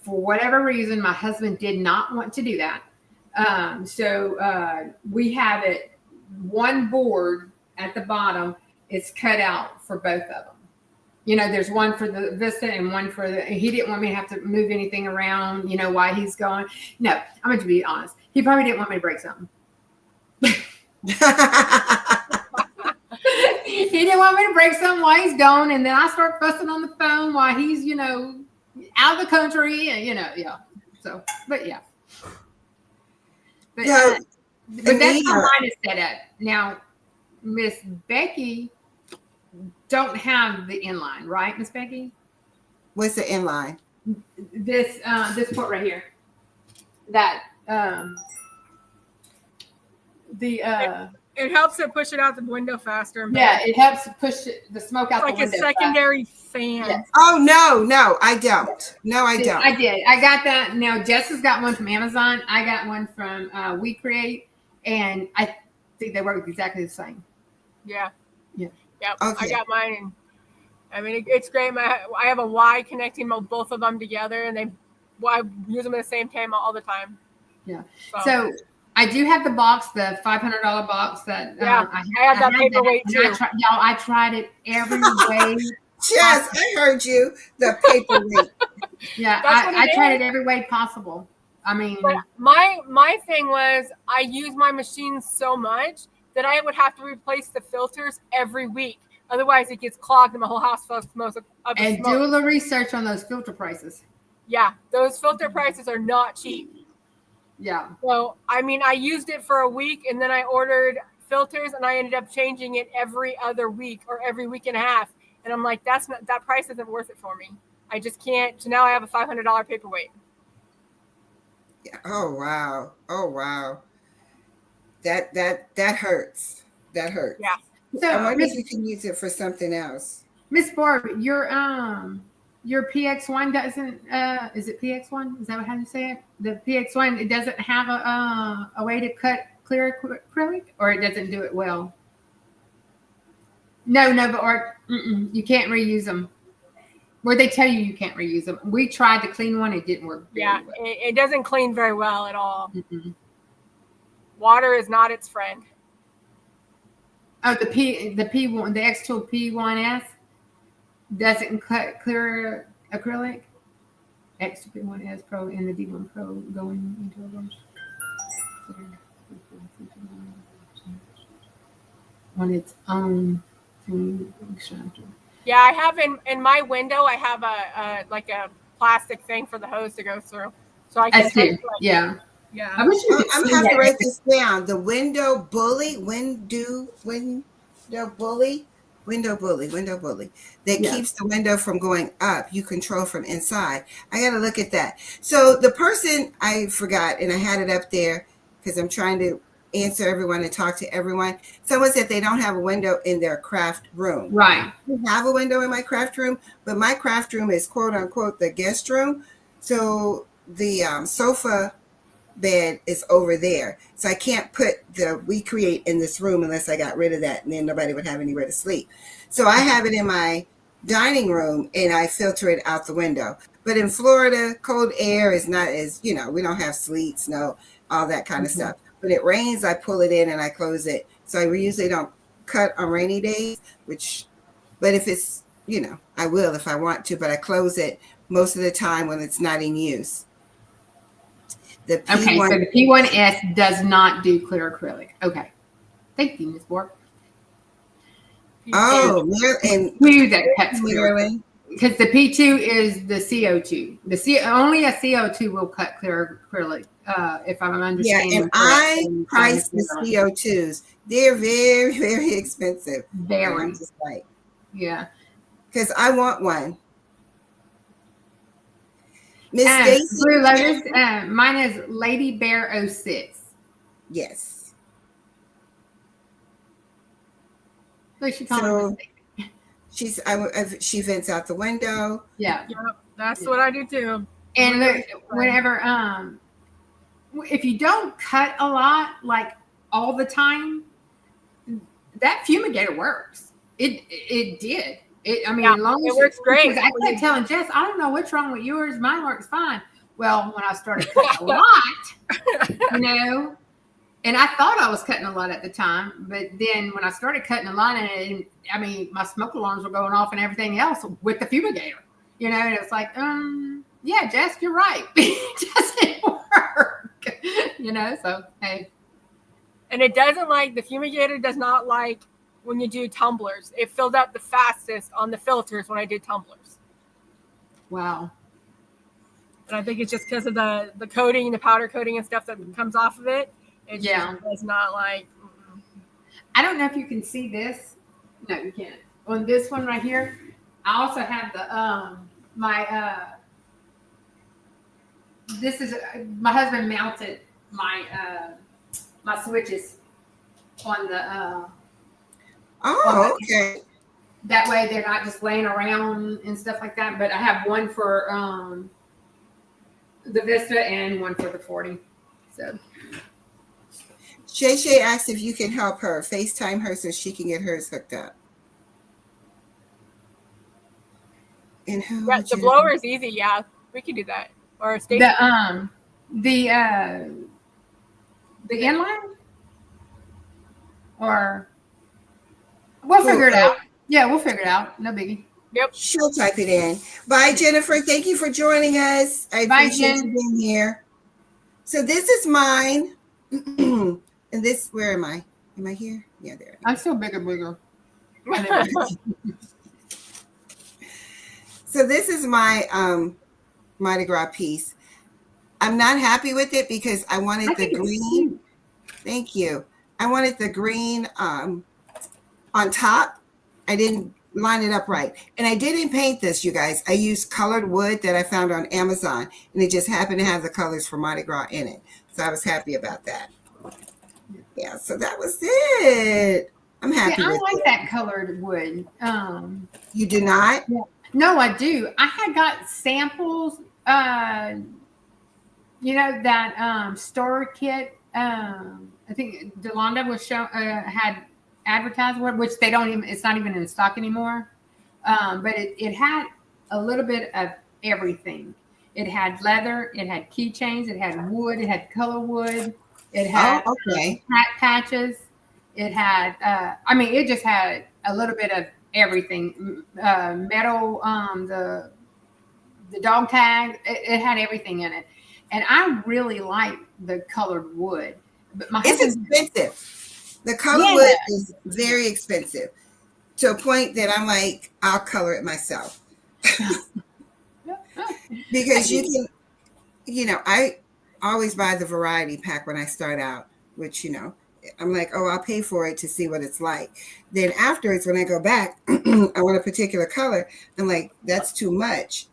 For whatever reason, my husband did not want to do that. So we have it, one board at the bottom is cut out for both of them. You know, there's one for the Vista and one for the, he didn't want me to have to move anything around, you know, while he's going. No, I'm going to be honest. He probably didn't want me to break something. He didn't want me to break something while he's gone. And then I start fussing on the phone while he's, you know, out of the country and, you know, yeah. So, but yeah. But, Yeah, but that's Anita. how mine is set up. Now, Miss Becky don't have the inline, right, Miss Becky? What's the inline? This port right here. That It helps it push it out the window faster. And yeah, better. it helps push the smoke out It's like the a window. secondary fan. Yes. Oh no, I don't. No, I don't. I did. I got that. Now Jess has got one from Amazon. I got one from We Create, and I think they work exactly the same. Yeah. Yeah. Yep. Okay. I got mine, and I mean it's great. I have a Y connecting both of them together, and I use them at the same time all the time. Yeah. So I do have the box, the $500 box that Yeah, I have that paperweight and too. I tried it every way. Yes, I heard you. The paperweight. Yeah, That's what I it tried is. it every way possible. I mean, But my thing was I use my machine so much that I would have to replace the filters every week. Otherwise, it gets clogged and my whole house fills most of the and smoke. do a little research on those filter prices. Yeah, those filter prices are not cheap. Yeah. So, I mean, I used it for a week and then I ordered filters and I ended up changing it every other week or every week and a half. And I'm like, that price isn't worth it for me. I just can't. So now I have a $500 paperweight. Yeah. Oh wow. Oh wow. That hurts. That hurts. Yeah. I So wonder if you can use it for something else. Miss Barb, your PX1 doesn't is it PX1? Is that how you say it? The PX1, it doesn't have a way to cut clear acrylic, or it doesn't do it well. No, but you can't reuse them. Where they tell you can't reuse them. We tried to clean one, it didn't work. Yeah, well. it doesn't clean very well at all. Mm-mm. Water is not its friend. Oh, the P1, the X2 P1S doesn't cut clear acrylic. X2 P1S Pro and the D1 Pro going into a bunch. On its own extractor. Yeah, I have in my window, I have a like a plastic thing for the hose to go through. So I can That's take it. Yeah. I yeah. wish you could I'm see gonna have to that. write this down. The window bully that Yeah. keeps the window from going up. You control from inside. I got to look at that. So the person I forgot, and I had it up there because I'm trying to answer everyone and talk to everyone. Someone said they don't have a window in their craft room. Right. I have a window in my craft room, but my craft room is quote unquote the guest room. So the sofa bed is over there. So I can't put the We Create in this room unless I got rid of that, and then nobody would have anywhere to sleep. So I have it in my dining room and I filter it out the window. But in Florida, cold air is not as, we don't have sleet, snow, all that kind of stuff. When it rains, I pull it in and I close it. So I usually don't cut on rainy days, but if it's, I will if I want to, but I close it most of the time when it's not in use. The P1, Okay, so the P1S does not do clear acrylic. Okay. Thank you, Ms. Bork. and Two that cuts clear. Maryland. Because the P2 is the CO2. Only a CO2 will cut clear acrylic, if I'm Yeah, understanding. and I correctly. price the CO2s. They're very, very expensive. And Very. I'm just like, Yeah. because I want one. Miss Stacy. Blue Lotus, mine is Lady Bear 06. Yes. So she called She vents out the window. Yeah. Yep, that's what I do too. And look, whenever if you don't cut a lot, like all the time, that fumigator works. It did. Yeah, long it as works great. because I kept telling Jess, I don't know what's wrong with yours. Mine works fine. Well, when I started cutting a lot, and I thought I was cutting a lot at the time, but then when I started cutting a lot, and I mean, my smoke alarms were going off and everything else with the fumigator, and it's like, yeah, Jess, you're right. It doesn't work, so hey. And it doesn't the fumigator does not like when you do tumblers. It filled up the fastest on the filters when I did tumblers. Wow. And I think it's just because of the coating, the powder coating and stuff that comes off of it. It just does not like. I don't know if you can see this. No, you can't. On this one right here, I also have the this is my husband mounted my my switches on the okay. That way they're not just laying around and stuff like that. But I have one for the Vista and one for the 40. So Shay asked if you can help her FaceTime her so she can get hers hooked up. And who? Yeah, the blower is easy. Yeah, we can do that. Or Stacey. The inline, or we'll figure it out. Yeah, we'll figure it out. No biggie. Yep. She'll type it in. Bye, Jennifer. Thank you for joining us. I appreciate you being here. So this is mine. And this, where am I? Am I here? Yeah, there. I'm still bigger. So this is my Mardi Gras piece. I'm not happy with it because I wanted the green. Thank you. I wanted the green on top. I didn't line it up right. And I didn't paint this, you guys. I used colored wood that I found on Amazon, and it just happened to have the colors for Mardi Gras in it. So I was happy about that. Yeah, so that was it. I'm happy with it. I like that colored wood. You do not? Yeah. No, I do. I had got samples, that store kit. I think Delonda was had advertised, which they don't even, it's not even in stock anymore. But it had a little bit of everything. It had leather, it had keychains, it had wood, it had color wood, it had hat patches, it had, it just had a little bit of everything. Metal, the dog tag, it had everything in it. And I really like the colored wood. But it's expensive. The colored wood is very expensive to a point that I'm like, I'll color it myself. Because you can, I always buy the variety pack when I start out, which, I'm like, oh, I'll pay for it to see what it's like. Then afterwards, when I go back, I want a particular color. I'm like, that's too much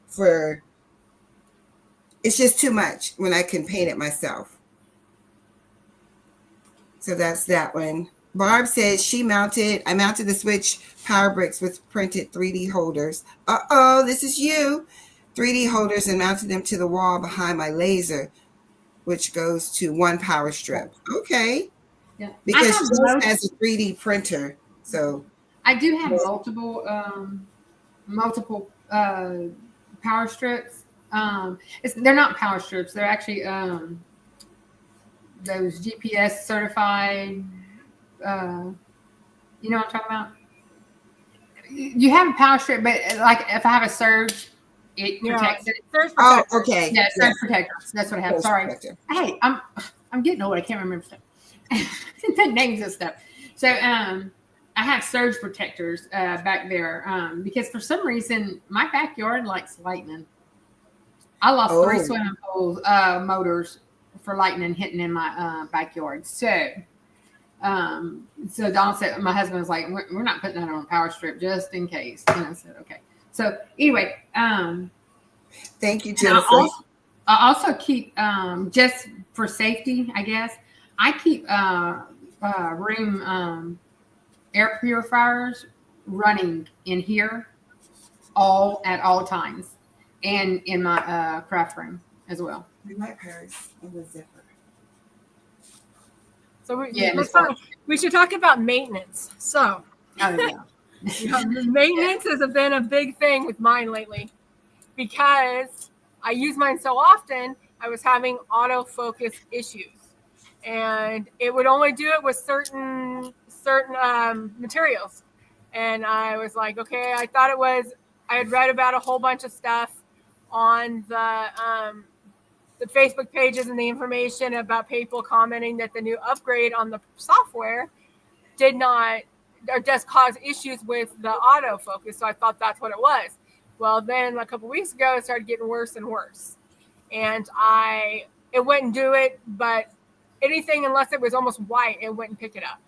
it's just too much when I can paint it myself. So that's that one. Barb says I mounted the Switch Power Bricks with printed 3D holders. This is you. 3D holders and mounted them to the wall behind my laser, which goes to one power strip. Okay. Yeah. Because she has a 3D printer. So I do have multiple power strips. They're not power strips. They're actually those GPS certified. You know what I'm talking about? You have a power strip, but like if I have a surge, it protects it. Surge protector. Oh, okay. Yeah, surge protectors. That's what I have. Surge Sorry. protector. Hey, I'm getting old. I can't remember stuff. The names of stuff. So I have surge protectors back there because for some reason my backyard likes lightning. I lost 3 swimming pool motors for lightning hitting in my backyard. So Don said, my husband was like, we're not putting that on a power strip just in case. And I said, okay. So anyway, thank you, Jennifer. I also keep, just for safety, I guess, I keep room air purifiers running in here at all times, and in my craft room as well. We might Paris in the zipper. So we should talk about maintenance. So maintenance has been a big thing with mine lately because I use mine so often, I was having autofocus issues, and it would only do it with certain materials. And I was like, okay, I thought it was. I had read about a whole bunch of stuff on the Facebook pages and the information about people commenting that the new upgrade on the software did not or does cause issues with the autofocus. So I thought that's what it was. Well, then a couple weeks ago, it started getting worse and worse, and it wouldn't do it. But anything unless it was almost white, it wouldn't pick it up.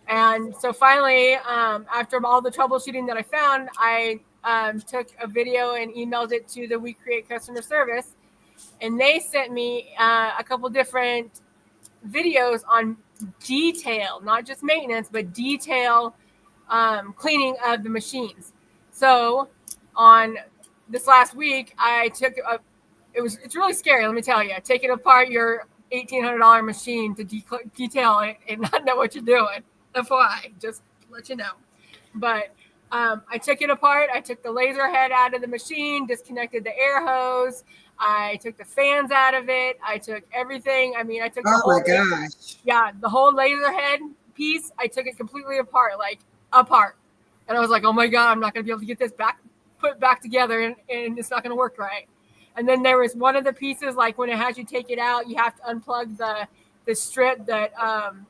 And so finally, after all the troubleshooting that I found, I took a video and emailed it to the We Create customer service, and they sent me a couple different videos on detail, not just maintenance, but detail cleaning of the machines. So on this last week, I took it's really scary. Let me tell you, taking apart your $1,800 machine to detail it and not know what you're doing. FYI, just to let you know. But I took it apart. I took the laser head out of the machine, disconnected the air hose. I took the fans out of it. I took everything. I mean, I took the whole gosh. Yeah, the whole laser head piece. I took it completely apart. And I was like, oh my God, I'm not going to be able to get this put back together, and it's not going to work right. And then there was one of the pieces, like when it has you take it out, you have to unplug the strip that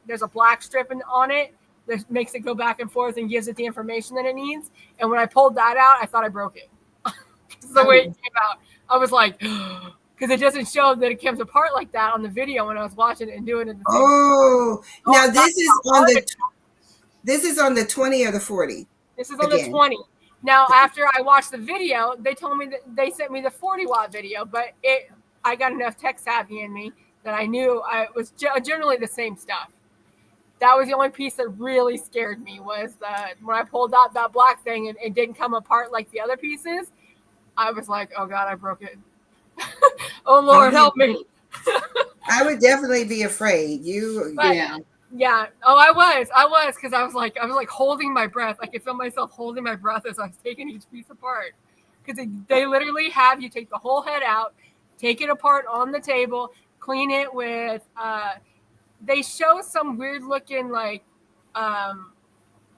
there's a black strip on it that makes it go back and forth and gives it the information that it needs. And when I pulled that out, I thought I broke it. The way it came out, I was like, because it doesn't show that it comes apart like that on the video when I was watching it and doing it. Now this is on the 20 or the 40. This is on the 20. Now, after I watched the video, they told me that they sent me the 40-watt video, but I got enough tech savvy in me that I knew it was generally the same stuff. That was the only piece that really scared me was when I pulled out that black thing and it didn't come apart like the other pieces. I was like, oh God, I broke it. Oh Lord, help me. I would definitely be afraid. Yeah. Oh, I was because I was like holding my breath. I could feel myself holding my breath as I was taking each piece apart. Because they literally have you take the whole head out, take it apart on the table, clean it with. They show some weird looking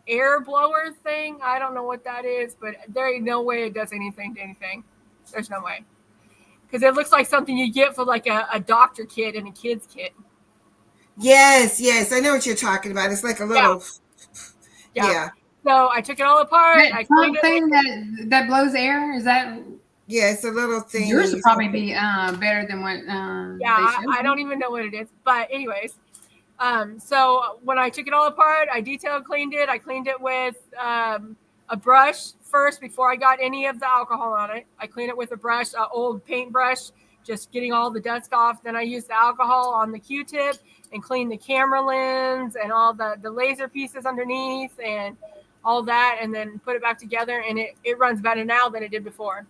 air blower thing. I don't know what that is, but there ain't no way it does anything to anything. There's no way. Because it looks like something you get for like a doctor kit and a kid's kit. Yes, I know what you're talking about. It's like a little, yeah. So I took it all apart. I cleaned it. That blows air. Is that? Yeah, it's a little thing. Yours would probably be better than what. I don't even know what it is. But anyways, so when I took it all apart, I detailed cleaned it. I cleaned it with a brush first before I got any of the alcohol on it. I cleaned it with a brush, an old paint brush, just getting all the dust off. Then I used the alcohol on the Q-tip and cleaned the camera lens and all the laser pieces underneath and all that, and then put it back together. And it runs better now than it did before.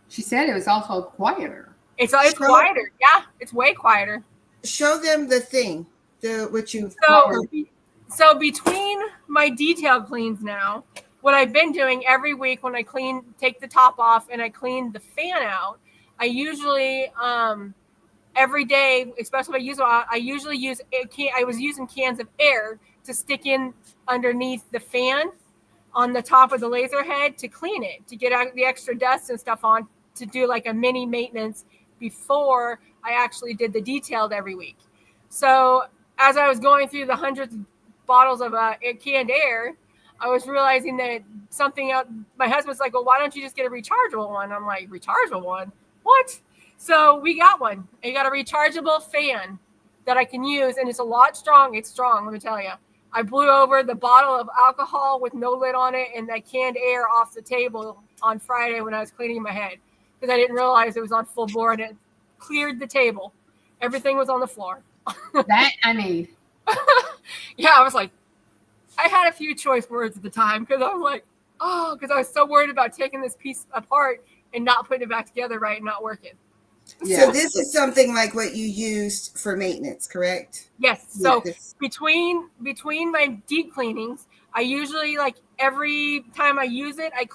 She said it was also quieter. It's quieter. Yeah, it's way quieter. Show them the thing, what you. So between my detail cleans now, what I've been doing every week when I take the top off and I clean the fan out, I usually every day, especially if I usually use I was using cans of air to stick in underneath the fan on the top of the laser head to clean it, to get out the extra dust and stuff on, to do like a mini maintenance before I actually did the detailed every week. So as I was going through the hundreds of bottles of canned air, I was realizing that something else. My husband's like, well, why don't you just get a rechargeable one? I'm like, rechargeable one? What? So we got one. I got a rechargeable fan that I can use, and it's a lot strong. It's strong, let me tell you. I blew over the bottle of alcohol with no lid on it and that canned air off the table on Friday when I was cleaning my head because I didn't realize it was on full bore, and it cleared the table. Everything was on the floor. That I need. Yeah, I was like, I had a few choice words at the time because I was like, because I was so worried about taking this piece apart and not putting it back together right and not working. Yeah. So this is something like what you used for maintenance, correct? Yes. So between my deep cleanings, I usually every time I use it, I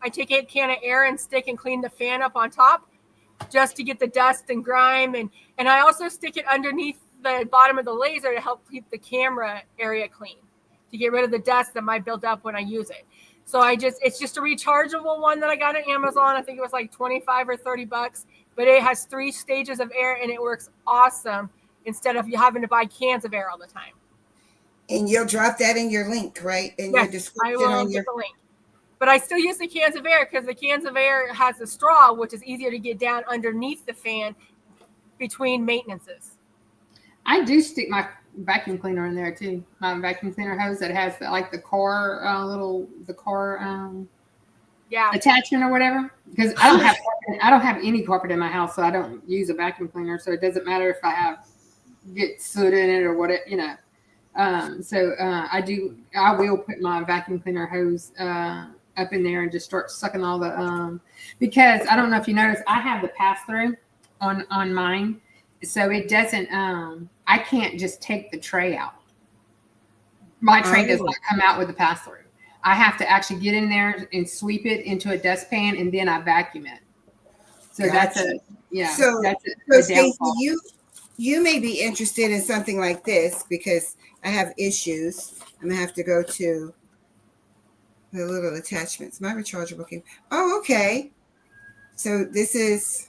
take a can of air and stick and clean the fan up on top just to get the dust and grime. And I also stick it underneath the bottom of the laser to help keep the camera area clean, to get rid of the dust that might build up when I use it. So it's just a rechargeable one that I got on Amazon. I think it was like 25 or 30 bucks, but it has 3 stages of air and it works awesome instead of you having to buy cans of air all the time. And you'll drop that in your link, right? In your Yes, description I will on your get the link. But I still use the cans of air because the cans of air has a straw, which is easier to get down underneath the fan between maintenances. I do stick my vacuum cleaner in there too. My vacuum cleaner hose that has the core Yeah. attachment or whatever. Because I don't have any carpet in my house, so I don't use a vacuum cleaner. So it doesn't matter if I get soot in it or whatever, you know. I will put my vacuum cleaner hose up in there and just start sucking all the because I don't know if you notice, I have the pass through on mine, so it doesn't I can't just take the tray out. My tray does not come out with the pass through. I have to actually get in there and sweep it into a dustpan and then I vacuum it. So Gotcha. So Stacey, you may be interested in something like this because I have issues. I'm gonna have to go to the little attachments. My rechargeable came. Oh, okay. So this is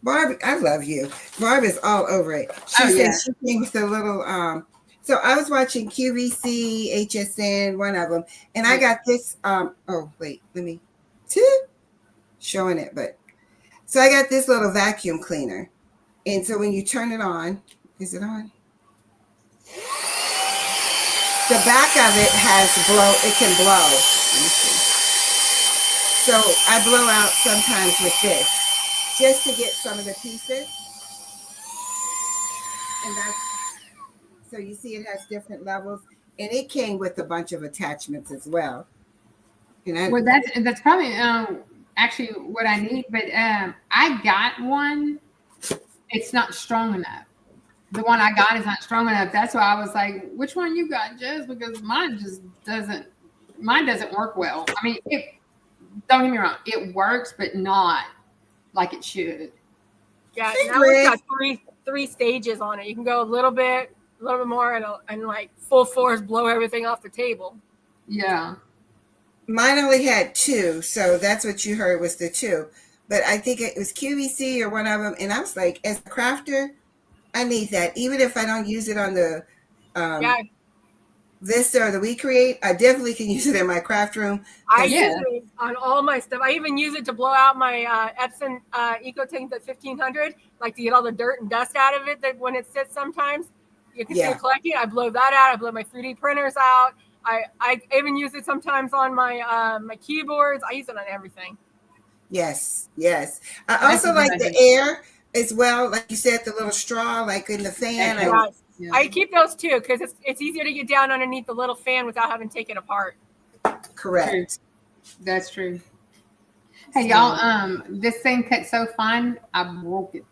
Barb. I love you. Barb is all over it. She said she came with a little. So I was watching QVC, HSN, one of them, and I got this. Oh wait, let me showing it, but so I got this little vacuum cleaner, and so when you turn it on, is it on? The back of it has it can blow. Let me see. So I blow out sometimes with this just to get some of the pieces. And so you see it has different levels. And it came with a bunch of attachments as well. Well, that's probably actually what I need, but I got one. It's not strong enough. The one I got is not strong enough. That's why I was like, which one you got, Jess? Because mine doesn't work well. I mean, don't get me wrong, it works, but not like it should. Yeah, now it's got three stages on it. You can go a little bit more, and like full force blow everything off the table. Yeah. Mine only had 2, so that's what you heard was the 2. But I think it was QVC or one of them, and I was like, as a crafter, I need that. Even if I don't use it on the Vista or the WeCreate, I definitely can use it in my craft room. I use it on all my stuff. I even use it to blow out my Epson EcoTank, the 1500, like to get all the dirt and dust out of it. That when it sits, sometimes you can see it collecting. I blow that out. I blow my 3D printers out. I even use it sometimes on my my keyboards. I use it on everything. Yes. I also like the air as well, like you said, the little straw, like in the fan. I keep those too because it's easier to get down underneath the little fan without having to take it apart. Correct. That's true. Hey, y'all, this thing cut so fine, I broke it.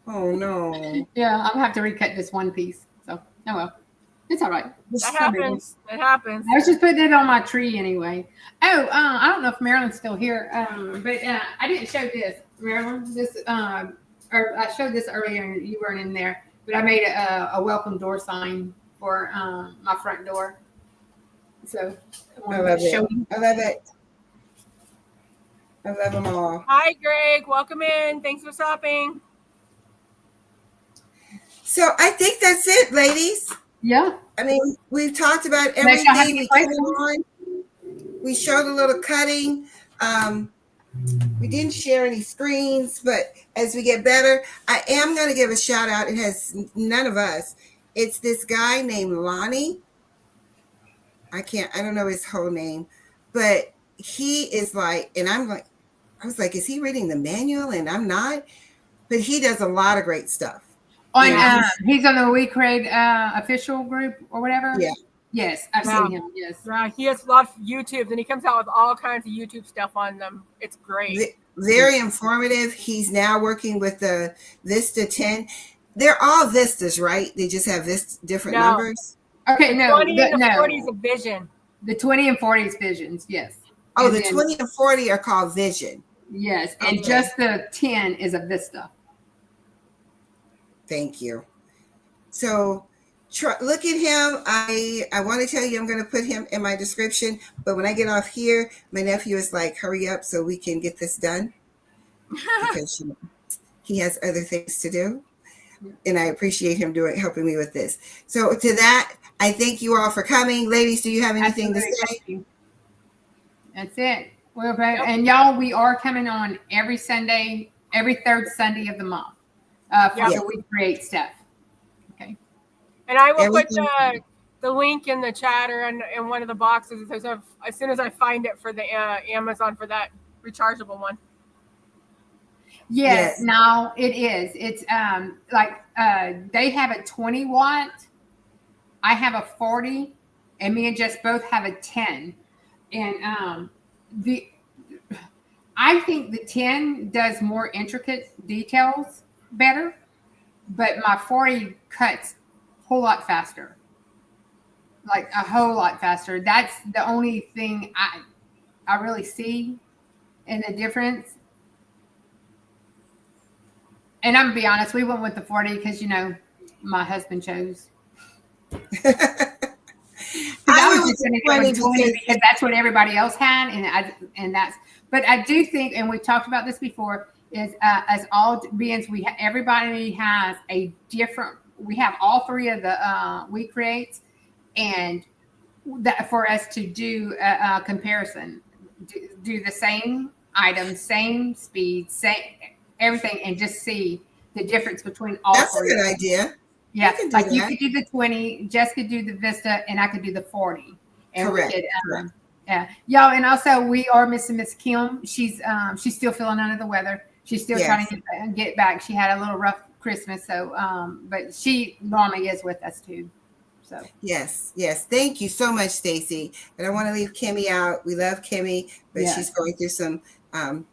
Oh no. Yeah, I'm gonna have to recut this one piece. So, oh well. It's all right. That happens. It happens. I was just putting it on my tree anyway. Oh, I don't know if Marilyn's still here, but I didn't show this, Marilyn. Or I showed this earlier, and you weren't in there. But I made a welcome door sign for my front door. So I love it. I love them all. Hi, Greg. Welcome in. Thanks for stopping. So I think that's it, ladies. Yeah. I mean, we've talked about everything we came on. We showed a little cutting. We didn't share any screens, but as we get better, I am going to give a shout out. It has none of us. It's this guy named Lonnie. I don't know his whole name, but he is like, and I was like, is he reading the manual? And I'm not, but he does a lot of great stuff. He's on the WeCreate official group or whatever. Yeah. Yes, I've seen him. Yes. He has a lot of YouTubes, and he comes out with all kinds of YouTube stuff on them. It's great. Very informative. He's now working with the Vista 10. They're all Vistas, right? They just have different numbers. Okay, the 20 and the 40 is a Vision. The 20 and 40 is Visions. Yes. Oh, the 20 and 40 are called Vision. Yes, and Okay. just the 10 is a Vista. Thank you. So look at him. I want to tell you I'm going to put him in my description, but when I get off here, my nephew is like, hurry up so we can get this done because he has other things to do. And I appreciate him helping me with this. So to that, I thank you all for coming. Ladies, do you have anything to say? That's it. Well, and y'all, we are coming on every Sunday, every third Sunday of the month for the We Create stuff. Okay. And I will put the link in the chat or in one of the boxes as soon as I find it for the Amazon for that rechargeable one. Yes, no, it is. It's they have a 20 watt. I have a 40, and me and Jess both have a 10. And I think the 10 does more intricate details better, but my 40 cuts a whole lot faster. Like a whole lot faster. That's the only thing I really see in the difference. And I'm gonna be honest, we went with the 40 because my husband chose. I was just going to go with 20 because that's what everybody else had, But I do think, and we've talked about this before, is as all beings, everybody has a different. We have all three of the We Creates, and that for us to do a comparison, do the same items, same speed, same everything, and just see the difference between all That's three. That's a good idea. Yeah, you could do the 20, Jess could do the Vista, and I could do the 40. And correct. Yeah, y'all, and also we are missing Miss Kim. She's still feeling under the weather. She's still trying to get back. She had a little rough Christmas, so but she normally is with us too. So yes. Thank you so much, Stacy. And I want to leave Kimmy out. We love Kimmy, but she's going through some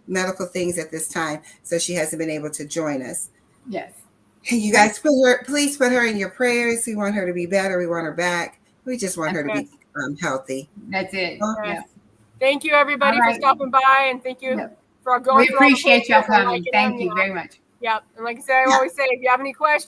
medical things at this time, so she hasn't been able to join us. Yes. You guys, please put her in your prayers. We want her to be better. We want her back. We just want her to be healthy. That's it. Yes. Thank you, everybody, for stopping by, and thank you for going. We appreciate y'all coming. Thank you very much. Yeah, and like I said, I always say, if you have any questions.